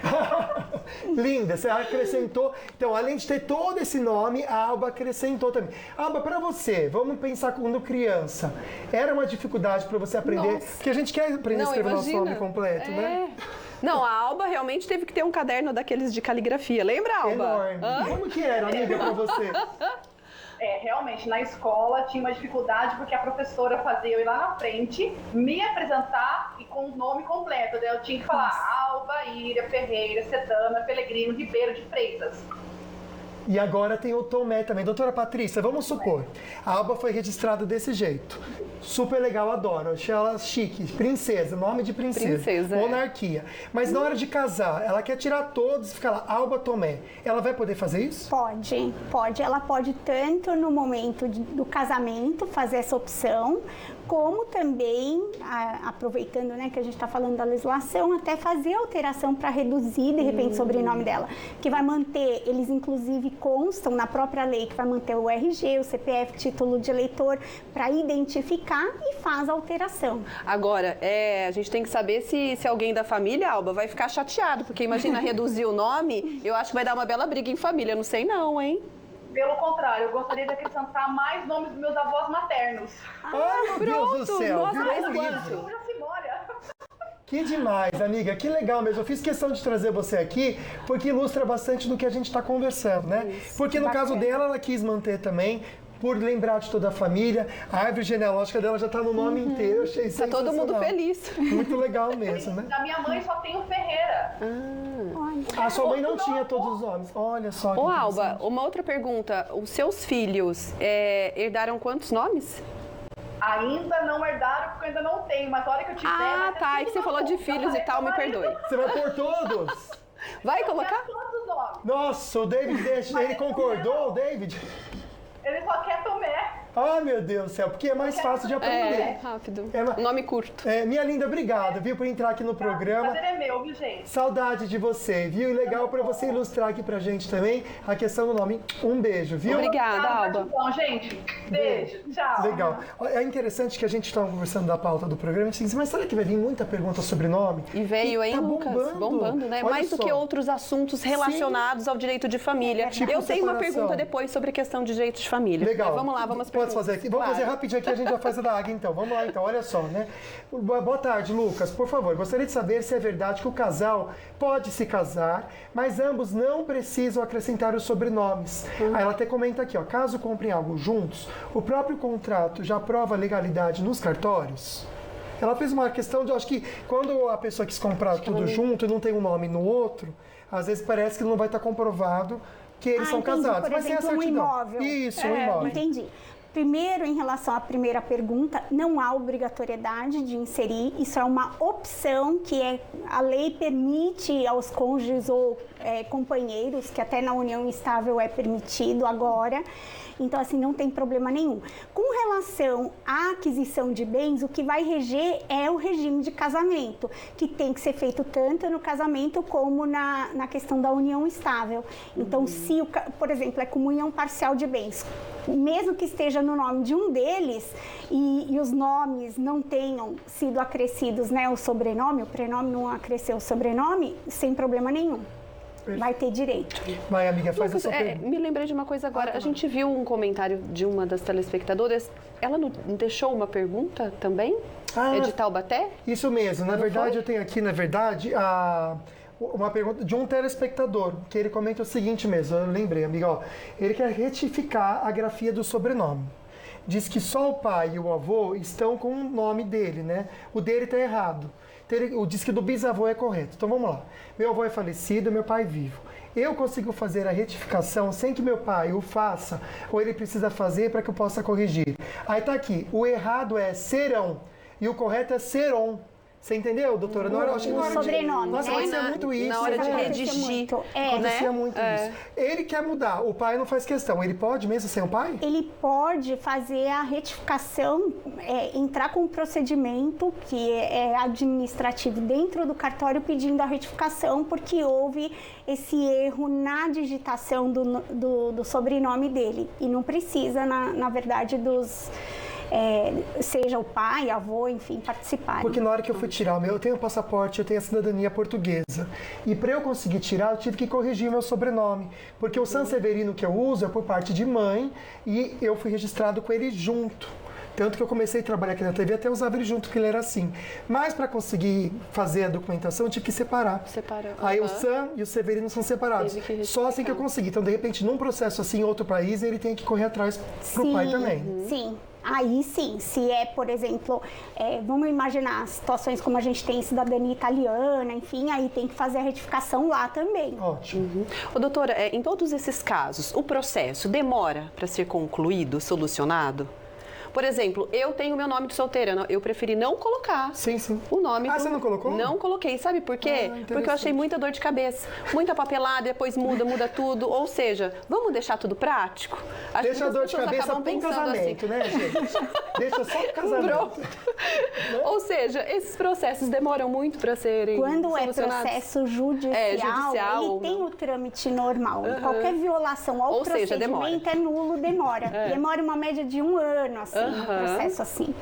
Linda, você acrescentou. Então, além de ter todo esse nome, a Alba acrescentou também. Alba, para você, vamos pensar quando criança. Era uma dificuldade para você aprender? Nossa. Porque a gente quer aprender a escrever nosso nome completo, né? Não, a Alba realmente teve que ter um caderno daqueles de caligrafia. Lembra, Alba? Enorme. Como que era, amiga, para você? Realmente, na escola tinha uma dificuldade porque a professora fazia eu ir lá na frente, me apresentar e com o nome completo. Daí eu tinha que falar Alba Íria Ferreira Sedana Pelegrino Ribeiro de Freitas. E agora tem o Tomé também. Doutora Patrícia, vamos supor, a Alba foi registrada desse jeito. Super legal, adoro. Achei ela chique. Princesa, nome de princesa. Monarquia. Mas na hora de casar, ela quer tirar todos e ficar lá, Alba Tomé. Ela vai poder fazer isso? Pode. Ela pode tanto no momento do casamento fazer essa opção, como também, aproveitando, né, que a gente está falando da legislação, até fazer alteração para reduzir, de repente, o sobrenome dela. Que vai manter, eles inclusive constam na própria lei que vai manter o RG, o CPF, título de eleitor, para identificar e faz a alteração. Agora, a gente tem que saber se alguém da família, Alba, vai ficar chateado, porque imagina reduzir o nome, eu acho que vai dar uma bela briga em família, não sei não, hein? Pelo contrário, eu gostaria de acrescentar mais nomes dos meus avós maternos. Ai, meu Deus do céu, virou um livro. Que demais, amiga, que legal mesmo. Eu fiz questão de trazer você aqui porque ilustra bastante do que a gente está conversando, né? Porque no caso dela, ela quis manter também, por lembrar de toda a família. A árvore genealógica dela já está no nome inteiro. Eu achei sensacional. Tá todo mundo feliz. Muito legal mesmo, né? Da minha mãe só tem o Ferreira. A sua mãe não tinha todos os nomes. Olha só. Ô, Alba, uma outra pergunta. Os seus filhos herdaram quantos nomes? Ainda não herdaram, porque eu ainda não tenho, mas a hora que eu tiver... É que você falou de filhos e tal, me perdoe. Você vai pôr todos? Vai colocar? Todos os nomes. Nossa, o David, ele concordou, o David? Ele só quer Tomé. Ah, meu Deus do céu, porque é mais fácil de aprender. É, rápido. Nome curto. Minha linda, obrigado, viu, por entrar aqui no programa. O prazer é meu, viu, gente? Saudade de você, viu? E legal para você ilustrar aqui pra gente também a questão do nome. Um beijo, viu? Obrigada, Alba. Bom, gente, beijo, tchau. Legal. É interessante que a gente estava conversando da pauta do programa, assim, mas será que vai vir muita pergunta sobre nome? E veio, hein, tá Lucas? Bombando, né? Olha Mais só. do que outros assuntos relacionados ao direito de família. Tipo Eu tenho uma separação. pergunta depois sobre a questão de direito de família. Legal. Vamos lá, vamos Pode fazer aqui? Vamos fazer rapidinho aqui, a gente já faz a da Águia, então. Vamos lá, então, olha só, né? Boa tarde, Lucas. Por favor, gostaria de saber se é verdade que o casal pode se casar, mas ambos não precisam acrescentar os sobrenomes. Aí ela até comenta aqui, ó, caso comprem algo juntos, o próprio contrato já prova a legalidade nos cartórios? Ela fez uma questão de, acho que quando a pessoa quis comprar tudo junto e não tem um nome no outro, às vezes parece que não vai estar comprovado que eles são entendi. casados. Por exemplo, um imóvel. Isso, um imóvel. Entendi. Primeiro, em relação à primeira pergunta, não há obrigatoriedade de inserir, isso é uma opção que a lei permite aos cônjuges ou companheiros, que até na união estável é permitido agora. Então, assim, não tem problema nenhum. Com relação à aquisição de bens, o que vai reger é o regime de casamento, que tem que ser feito tanto no casamento como na questão da união estável. Então, se, por exemplo, é comunhão parcial de bens, mesmo que esteja no nome de um deles e os nomes não tenham sido acrescidos, né, o sobrenome, o prenome não acresceu o sobrenome, sem problema nenhum. Vai ter direito. Vai, amiga, faz a sua pergunta. Me lembrei de uma coisa agora. A gente viu um comentário de uma das telespectadoras. Ela não deixou uma pergunta também? É de Taubaté? Isso mesmo. Na verdade, eu tenho aqui, uma pergunta de um telespectador, que ele comenta o seguinte mesmo. Eu lembrei, amiga, ó. Ele quer retificar a grafia do sobrenome. Diz que só o pai e o avô estão com o nome dele, né? O dele está errado. Diz que do bisavô é correto. Então vamos lá. Meu avô é falecido, meu pai é vivo. Eu consigo fazer a retificação sem que meu pai o faça, ou ele precisa fazer para que eu possa corrigir? Aí tá aqui, o errado é serão e o correto é seron. Você entendeu, doutora? Sobrenome, Nossa, acontecia muito isso. Na hora de redigir. Acontecia muito isso. Ele quer mudar, o pai não faz questão. Ele pode mesmo sem o pai? Ele pode fazer a retificação, entrar com um procedimento que é administrativo dentro do cartório pedindo a retificação, porque houve esse erro na digitação do sobrenome dele. E não precisa, na verdade, seja o pai, avô, enfim, participarem. Porque na hora que eu fui tirar eu tenho o passaporte, eu tenho a cidadania portuguesa. E para eu conseguir tirar, eu tive que corrigir meu sobrenome. Porque o Sanseverino que eu uso é por parte de mãe e eu fui registrado com ele junto. Tanto que eu comecei a trabalhar aqui na TV, até usava ele junto, porque ele era assim. Mas para conseguir fazer a documentação, eu tive que separar. Aí o San e o Severino são separados. Só assim que eu consegui. Então, de repente, num processo assim em outro país, ele tem que correr atrás pro pai também. Sim. Aí sim, se é, por exemplo, vamos imaginar situações como a gente tem cidadania italiana, enfim, aí tem que fazer a retificação lá também. Ótimo. Doutora, em todos esses casos, o processo demora para ser concluído, solucionado? Por exemplo, eu tenho meu nome de solteira, eu preferi não colocar o nome. Você não colocou? Não coloquei, sabe por quê? Porque eu achei muita dor de cabeça, muita papelada, depois muda tudo. Ou seja, vamos deixar tudo prático? Deixa a dor de cabeça pro casamento, né, gente? Deixa só o casamento. Ou seja, esses processos demoram muito para serem Quando solucionados. É processo judicial, ele tem o trâmite normal. Qualquer violação ao procedimento é nulo, demora. Demora uma média de 1 ano, assim. Um processo assim.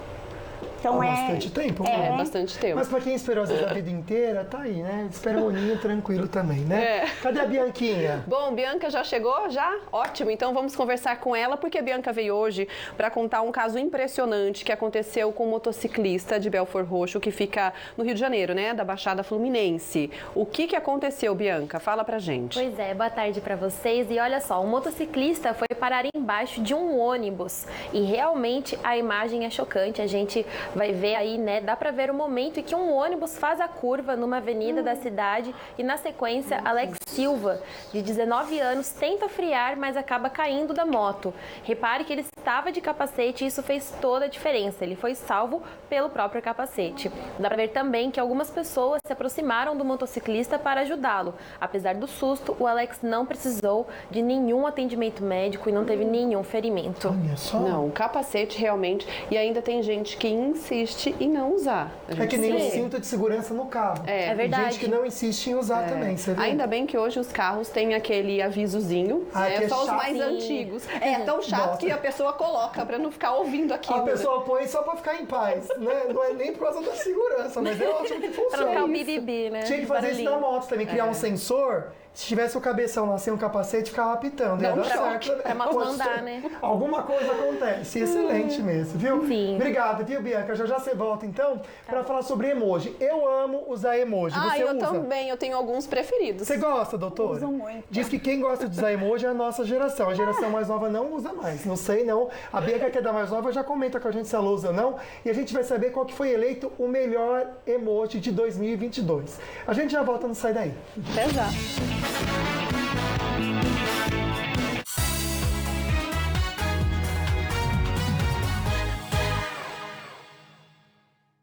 Então bastante tempo. Bastante tempo. Mas para quem esperou às vezes a vida inteira, tá aí, né? Espera um aninho tranquilo também, né? Cadê a Bianquinha? Bom, Bianca já chegou? Já? Ótimo. Então vamos conversar com ela, porque a Bianca veio hoje para contar um caso impressionante que aconteceu com um motociclista de Belford Roxo, que fica no Rio de Janeiro, né? Da Baixada Fluminense. O que aconteceu, Bianca? Fala pra gente. Pois é, boa tarde para vocês. E olha só, um motociclista foi parar embaixo de um ônibus. E realmente a imagem é chocante. A gente vai ver aí, né, dá para ver o momento em que um ônibus faz a curva numa avenida da cidade e, na sequência, Alex Silva, de 19 anos, tenta frear, mas acaba caindo da moto. Repare que ele estava de capacete e isso fez toda a diferença. Ele foi salvo pelo próprio capacete. Dá para ver também que algumas pessoas se aproximaram do motociclista para ajudá-lo. Apesar do susto, o Alex não precisou de nenhum atendimento médico e não teve nenhum ferimento. Não, o capacete realmente... E ainda tem gente que insiste em não usar. É que nem o cinto de segurança no carro. É verdade. Tem gente que não insiste em usar também, você vê? Ainda bem que hoje os carros têm aquele avisozinho, né? Só os mais antigos. É tão chato que a pessoa coloca para não ficar ouvindo aquilo. A pessoa põe só para ficar em paz, né? Não é nem por causa da segurança, mas é ótimo que funciona. Pra não ficar o bibibi, né? Tinha que fazer isso na moto também, criar um sensor. Se tivesse o cabeção lá sem o capacete, ficava apitando. Não, pra mandar, né? Alguma coisa acontece. Excelente mesmo, viu? Sim. Obrigado, viu, Bianca? Já você volta, então, para falar sobre emoji. Eu amo usar emoji. Você eu usa? também. Eu tenho alguns preferidos. Você gosta, doutora? Uso muito. Diz que quem gosta de usar emoji é a nossa geração. A geração mais nova não usa mais. Não sei, não. A Bianca, que é da mais nova, já comenta com a gente se ela usa ou não. E a gente vai saber qual que foi eleito o melhor emoji de 2022. A gente já volta, não sai daí. Até já.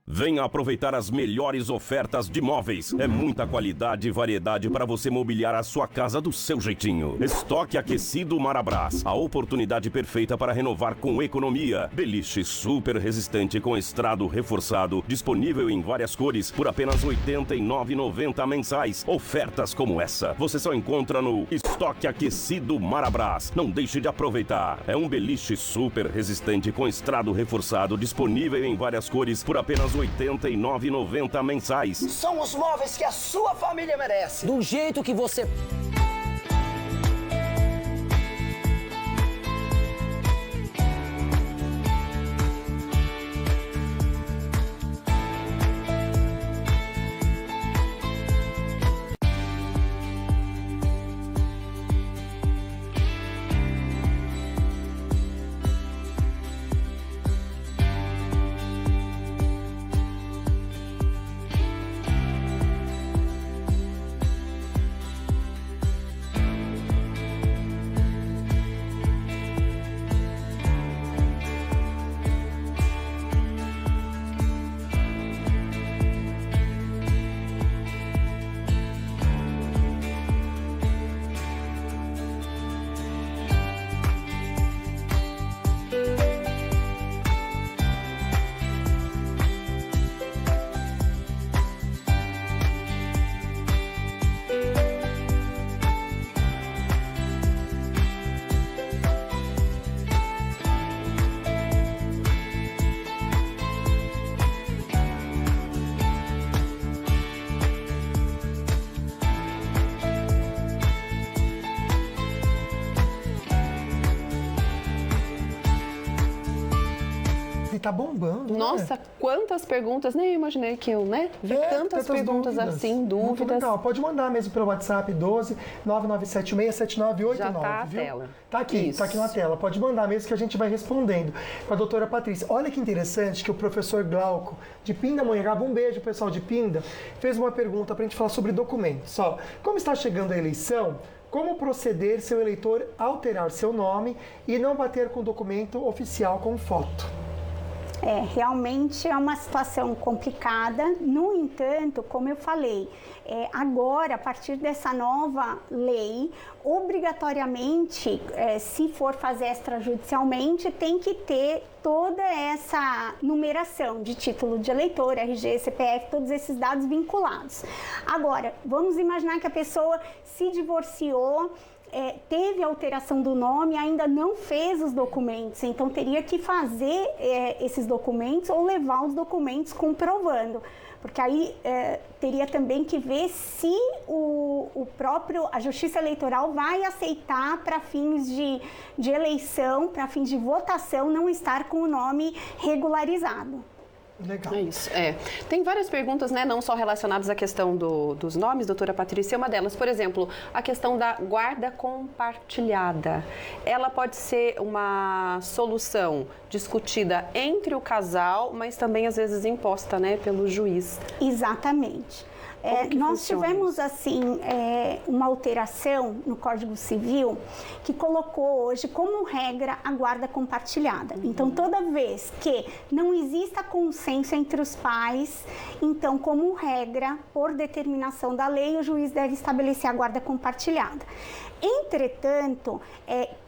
Venha aproveitar as melhores ofertas de móveis. É muita qualidade e variedade para você mobiliar a sua casa do seu jeitinho. Estoque aquecido Marabras. A oportunidade perfeita para renovar com economia. Beliche super resistente com estrado reforçado. Disponível em várias cores por apenas R$ 89,90 mensais. Ofertas como essa você só encontra no Estoque Aquecido Marabras. Não deixe de aproveitar. É um beliche super resistente com estrado reforçado. Disponível em várias cores por apenas R$ 89,90 mensais. São os móveis que a sua família merece. Do jeito que você... Tá bombando. Nossa, quantas perguntas, nem imaginei que eu, né? Vi tantas perguntas assim, dúvidas. Legal. Pode mandar mesmo pelo WhatsApp 12 997679989, já tá a viu? tela. Tá aqui, Isso. tá aqui na tela. Pode mandar mesmo que a gente vai respondendo com a doutora Patrícia. Olha que interessante que o professor Glauco de Pindamonhangaba, um beijo pessoal de Pinda, fez uma pergunta pra gente falar sobre documentos. Ó, como está chegando a eleição, como proceder se o eleitor alterar seu nome e não bater com o documento oficial com foto? Realmente é uma situação complicada. No entanto, como eu falei, agora, a partir dessa nova lei, obrigatoriamente, se for fazer extrajudicialmente, tem que ter toda essa numeração de título de eleitor, RG, CPF, todos esses dados vinculados. Agora, vamos imaginar que a pessoa se divorciou, teve alteração do nome, ainda não fez os documentos, então teria que fazer esses documentos ou levar os documentos comprovando, porque aí teria também que ver se a Justiça Eleitoral vai aceitar para fins de eleição, para fins de votação, não estar com o nome regularizado. Legal. É isso, Tem várias perguntas, né, não só relacionadas à questão dos nomes, doutora Patrícia, uma delas, por exemplo, a questão da guarda compartilhada. Ela pode ser uma solução discutida entre o casal, mas também às vezes imposta, né, pelo juiz. Exatamente. Nós tivemos, assim, uma alteração no Código Civil que colocou hoje como regra a guarda compartilhada. Então, toda vez que não exista consenso entre os pais, então, como regra, por determinação da lei, o juiz deve estabelecer a guarda compartilhada. Entretanto,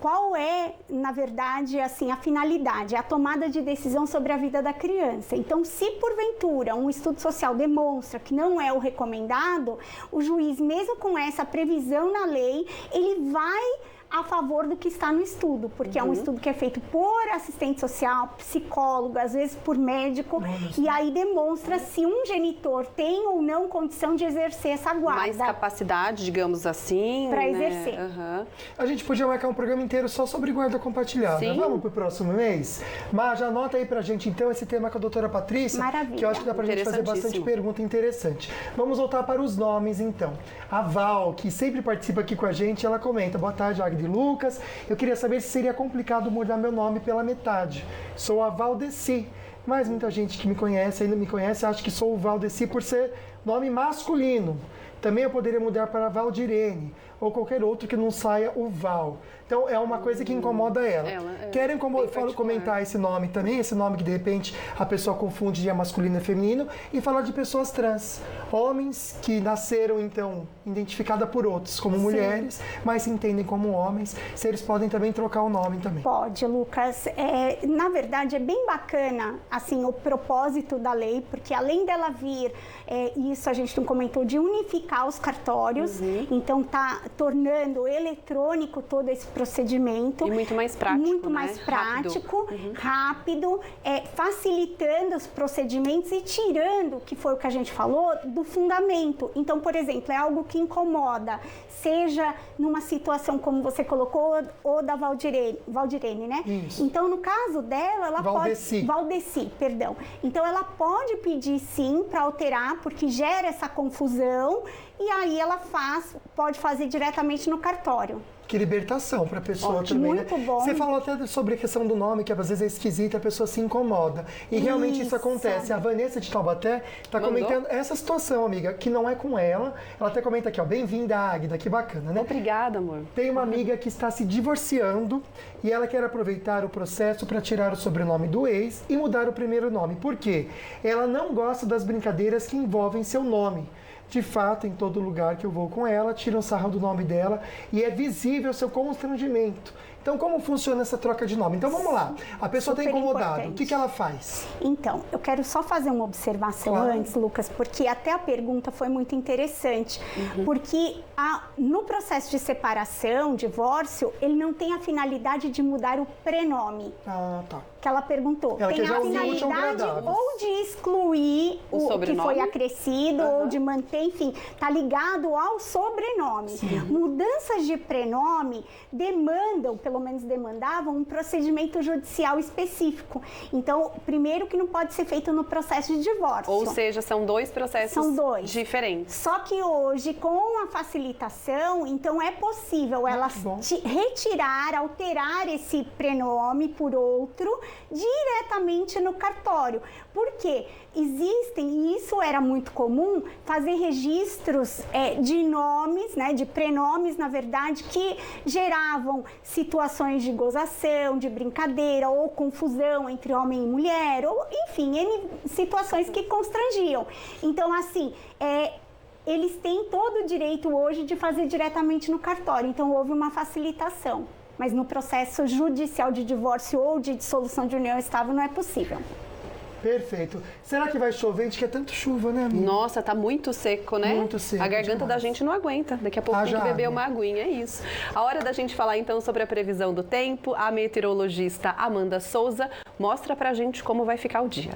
qual é, na verdade, assim, a finalidade? A tomada de decisão sobre a vida da criança. Então, se porventura um estudo social demonstra que não é o recomendado, o juiz, mesmo com essa previsão na lei, ele vai a favor do que está no estudo, porque é um estudo que é feito por assistente social, psicólogo, às vezes por médico, e aí demonstra se um genitor tem ou não condição de exercer essa guarda. Mais capacidade, digamos assim, para né? exercer. A gente podia marcar um programa inteiro só sobre guarda compartilhada. Sim. Vamos pro próximo mês? Mas já anota aí pra gente, então, esse tema com a doutora Patrícia, Maravilha. que eu acho que dá pra gente fazer bastante pergunta interessante. Vamos voltar para os nomes, então. A Val, que sempre participa aqui com a gente, ela comenta: boa tarde, Agda e Lucas. Eu queria saber se seria complicado mudar meu nome pela metade. Sou a Valdeci, mas muita gente que me conhece, ainda me conhece, acha que sou o Valdeci por ser nome masculino. Também eu poderia mudar para Valdirene ou qualquer outro que não saia o Val. Então é uma coisa que incomoda ela. Querem comentar esse nome também, esse nome que de repente a pessoa confunde de masculino e feminino, e falar de pessoas trans, homens que nasceram então identificados por outros como mulheres, mas se entendem como homens, se eles podem também trocar o nome também. Pode, Lucas. Na verdade é bem bacana assim o propósito da lei, porque além dela vir, isso a gente não comentou, de unificar os cartórios, então tá tornando eletrônico todo esse procedimento. E muito mais prático, muito mais prático, rápido, facilitando os procedimentos e tirando, que foi o que a gente falou, do fundamento. Então, por exemplo, é algo que incomoda, seja numa situação como você colocou, ou da Valdirene, né? Isso. Então, no caso dela, ela Valdeci, perdão. Então, ela pode pedir sim para alterar, porque gera essa confusão, e aí ela pode fazer diretamente no cartório. Que libertação para a pessoa também, muito bom. Você falou até sobre a questão do nome, que às vezes é esquisita, a pessoa se incomoda. E realmente isso acontece. A Vanessa de Taubaté está comentando essa situação, amiga, que não é com ela. Ela até comenta aqui, ó, bem-vinda, Águida, que bacana, né? Obrigada, amor. Tem uma amiga que está se divorciando e ela quer aproveitar o processo para tirar o sobrenome do ex e mudar o primeiro nome. Por quê? Ela não gosta das brincadeiras que envolvem seu nome. De fato, em todo lugar que eu vou com ela, tiram sarro do nome dela e é visível o seu constrangimento. Então, como funciona essa troca de nome? Então, vamos lá. A pessoa está incomodada. O que ela faz? Então, eu quero só fazer uma observação antes, Lucas, porque até a pergunta foi muito interessante. Porque no processo de separação, divórcio, ele não tem a finalidade de mudar o prenome. Ah, tá. Que ela perguntou. Ela tem a finalidade ou de excluir o que foi acrescido, ou de manter, enfim, tá ligado ao sobrenome. Sim. Mudanças de prenome demandam, pelo menos demandavam, um procedimento judicial específico. Então, primeiro que não pode ser feito no processo de divórcio. Ou seja, são dois processos diferentes. Só que hoje, com a facilitação, então é possível ela retirar, alterar esse prenome por outro diretamente no cartório. Por quê? Existem, e isso era muito comum, fazer registros de nomes, né, de prenomes, na verdade, que geravam situações de gozação, de brincadeira ou confusão entre homem e mulher, ou enfim, situações que constrangiam. Então, assim, eles têm todo o direito hoje de fazer diretamente no cartório. Então, houve uma facilitação. Mas no processo judicial de divórcio ou de dissolução de união estável não é possível. Perfeito. Será que vai chover? A gente quer tanto chuva, né, amiga? Nossa, tá muito seco, né? Muito seco. A garganta da gente não aguenta. Daqui a pouco tem que beber uma aguinha, é isso. A hora da gente falar então sobre a previsão do tempo, a meteorologista Amanda Souza mostra pra gente como vai ficar o dia.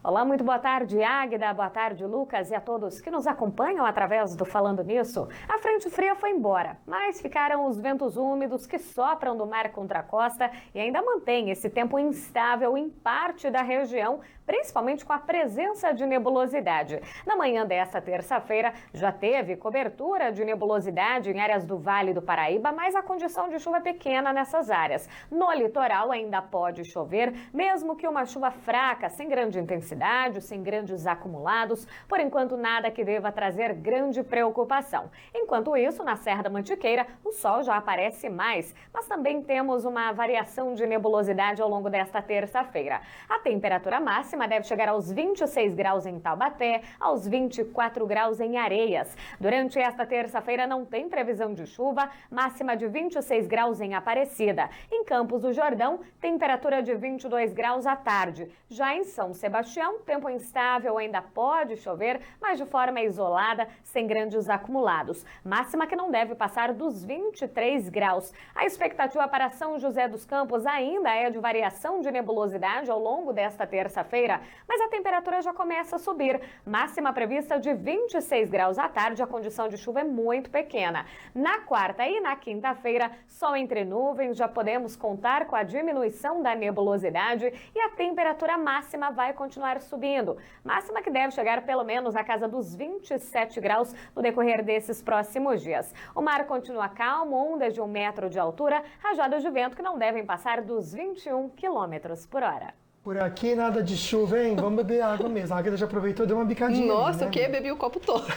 Olá, muito boa tarde, Águida, boa tarde, Lucas, e a todos que nos acompanham através do Falando Nisso. A frente fria foi embora, mas ficaram os ventos úmidos que sopram do mar contra a costa e ainda mantém esse tempo instável em parte da região, principalmente com a presença de nebulosidade. Na manhã desta terça-feira, já teve cobertura de nebulosidade em áreas do Vale do Paraíba, mas a condição de chuva é pequena nessas áreas. No litoral ainda pode chover, mesmo que uma chuva fraca, sem grande intensidade, sem grandes acumulados. Por enquanto, nada que deva trazer grande preocupação. Enquanto isso, na Serra da Mantiqueira, o sol já aparece mais, mas também temos uma variação de nebulosidade ao longo desta terça-feira. A temperatura máxima deve chegar aos 26 graus em Taubaté, aos 24 graus em Areias. Durante esta terça-feira não tem previsão de chuva, máxima de 26 graus em Aparecida. Em Campos do Jordão, temperatura de 22 graus à tarde. Já em São Sebastião, tempo instável, ainda pode chover, mas de forma isolada, sem grandes acumulados. Máxima que não deve passar dos 23 graus. A expectativa para São José dos Campos ainda é de variação de nebulosidade ao longo desta terça-feira, mas a temperatura já começa a subir. Máxima prevista de 26 graus à tarde, a condição de chuva é muito pequena. Na quarta e na quinta-feira, sol entre nuvens, já podemos contar com a diminuição da nebulosidade e a temperatura máxima vai continuar subindo. Máxima que deve chegar pelo menos à casa dos 27 graus no decorrer desses próximos dias. O mar continua calmo, ondas de 1 metro de altura, rajadas de vento que não devem passar dos 21 quilômetros por hora. Por aqui nada de chuva, hein? Vamos beber água mesmo. A Águida já aproveitou e deu uma bicadinha. Nossa, né? o quê? Bebi o copo todo.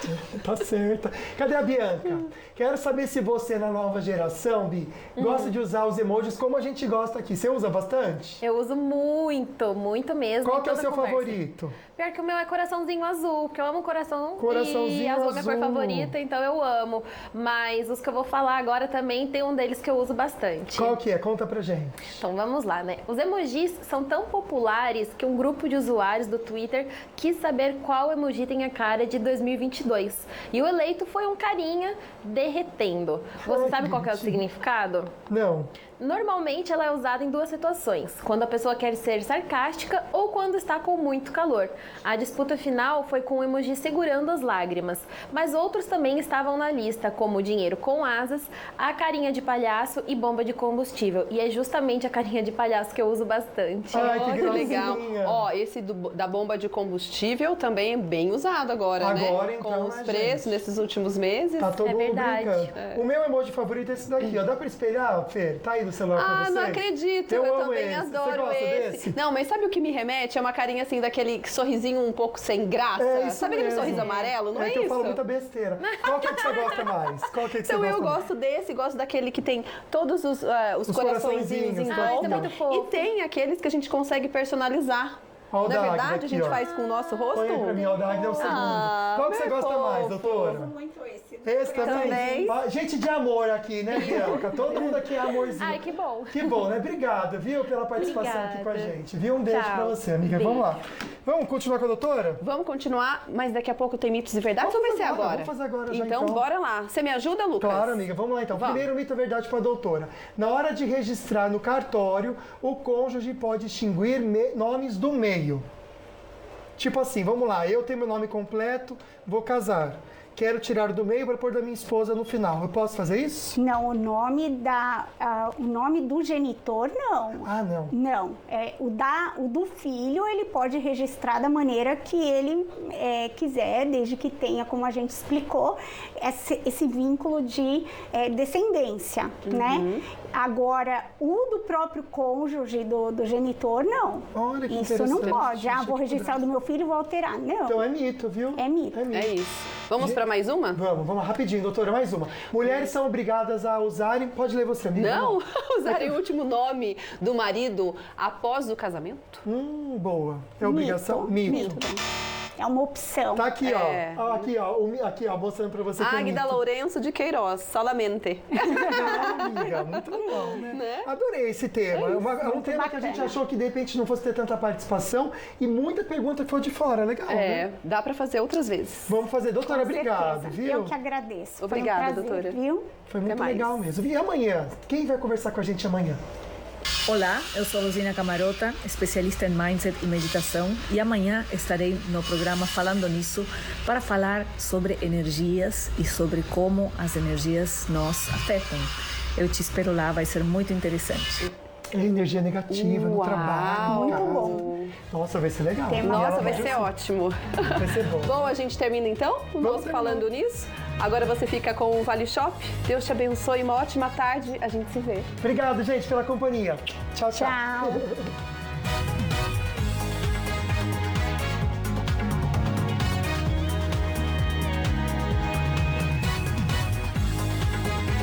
Tá certo. Cadê a Bianca? Quero saber se você, na nova geração, Bi, gosta de usar os emojis como a gente gosta aqui. Você usa bastante? Eu uso muito, muito mesmo. Qual que é o seu favorito? Pior que o meu é coraçãozinho azul, porque eu amo coração Coraçãozinho e azul é minha cor azul. favorita, então eu amo. Mas os que eu vou falar agora também tem um deles que eu uso bastante. Qual que é? Conta pra gente. Então vamos lá, né? Os emojis são tão populares que um grupo de usuários do Twitter quis saber qual emoji tem a cara de 2022. E o eleito foi um carinha derretendo. Você sabe qual que é o significado? Não. Normalmente ela é usada em 2 situações, quando a pessoa quer ser sarcástica ou quando está com muito calor. A disputa final foi com o emoji segurando as lágrimas, mas outros também estavam na lista, como dinheiro com asas, a carinha de palhaço e bomba de combustível. E é justamente a carinha de palhaço que eu uso bastante. Ai, Que legal. Ó, esse da bomba de combustível também é bem usado agora, né? Agora, então, com os preços nesses últimos meses. Tá todo mundo verdade. brincando. O meu emoji favorito é esse daqui, ó. Dá pra espelhar, Fer? Tá aí no celular pra vocês? Não acredito, eu amo também esse. adoro Você gosta esse. desse? Não, mas sabe o que me remete? É uma carinha assim, daquele sorrisinho um pouco sem graça. É isso Sabe aquele mesmo. sorriso amarelo? Não é, que isso? eu falo muita besteira. Qual que é que você gosta mais? Qual que é que Então você eu gosta mais? gosto desse, gosto daquele que tem todos os coraçõezinhos em coraçõezinhos, volta. é muito fofo. E tem aqueles que a gente consegue personalizar. Ó, o Não é da verdade? Águida A gente aqui, ó. faz com o nosso rosto? Põe aí pra mim, ó, o da Águida é o segundo. Qual que você meu gosta mais, fofo. doutora? Muito esse. Esse também? Ah, gente de amor aqui, né, Bianca? Todo mundo aqui é amorzinho. Ai, que bom. Que bom, né? Obrigada, viu, pela participação aqui com a Obrigada. gente. Viu? Um beijo Tchau. pra você, amiga. Beijo. Vamos lá. Vamos continuar com a doutora? Vamos continuar, mas daqui a pouco tem mitos e verdades ou vai ser agora? Vamos fazer agora já, Então, então. bora lá. Você me ajuda, Lucas? Claro, amiga. Vamos lá, então. Vamos. Primeiro mito ou verdade com a doutora. Na hora de registrar no cartório, o cônjuge pode extinguir nomes do meio. Tipo assim, vamos lá. Eu tenho meu nome completo, vou casar. Quero tirar do meio para pôr da minha esposa no final. Eu posso fazer isso? Não, o nome do genitor, não. Ah, não. Não. O do filho, ele pode registrar da maneira que ele quiser, desde que tenha, como a gente explicou, esse vínculo de descendência, né? Agora, o do próprio cônjuge, do genitor, não. Olha que isso não interessante. pode. Ah, Achei vou que registrar o do meu filho e vou alterar. Não. Então é mito, viu? É mito. É isso. Vamos para mais uma? Vamos rapidinho, doutora, mais uma. Mulheres são obrigadas a usarem... Pode ler você, amiga. Não, usarem o último nome do marido após o casamento? Boa. É obrigação? Mito. É uma opção. Tá aqui, É. ó. Aqui, ó, mostrando pra você que é Águida mito. Lourenço de Queiroz, solamente. Amiga, muito bom, né? Adorei esse tema. É um tema que a gente achou que de repente não fosse ter tanta participação e muita pergunta que foi de fora. Legal, né? Dá pra fazer outras vezes. Vamos fazer. Doutora, Com obrigado, certeza. viu? Eu que agradeço. Obrigada, Foi um prazer, doutora. Viu? Foi muito Até mais. legal mesmo. E amanhã? Quem vai conversar com a gente amanhã? Olá, eu sou Rosina Camarota, especialista em Mindset e Meditação, e amanhã estarei no programa Falando Nisso para falar sobre energias e sobre como as energias nos afetam. Eu te espero lá, vai ser muito interessante. É energia negativa no trabalho. Muito cara. bom. Nossa, vai ser legal. Nossa, vai ser ótimo. Vai ser bom. Bom, a gente termina então o nosso Falando Nisso. Agora você fica com o Vale Shop. Deus te abençoe, uma ótima tarde. A gente se vê. Obrigado, gente, pela companhia. Tchau, tchau. Tchau.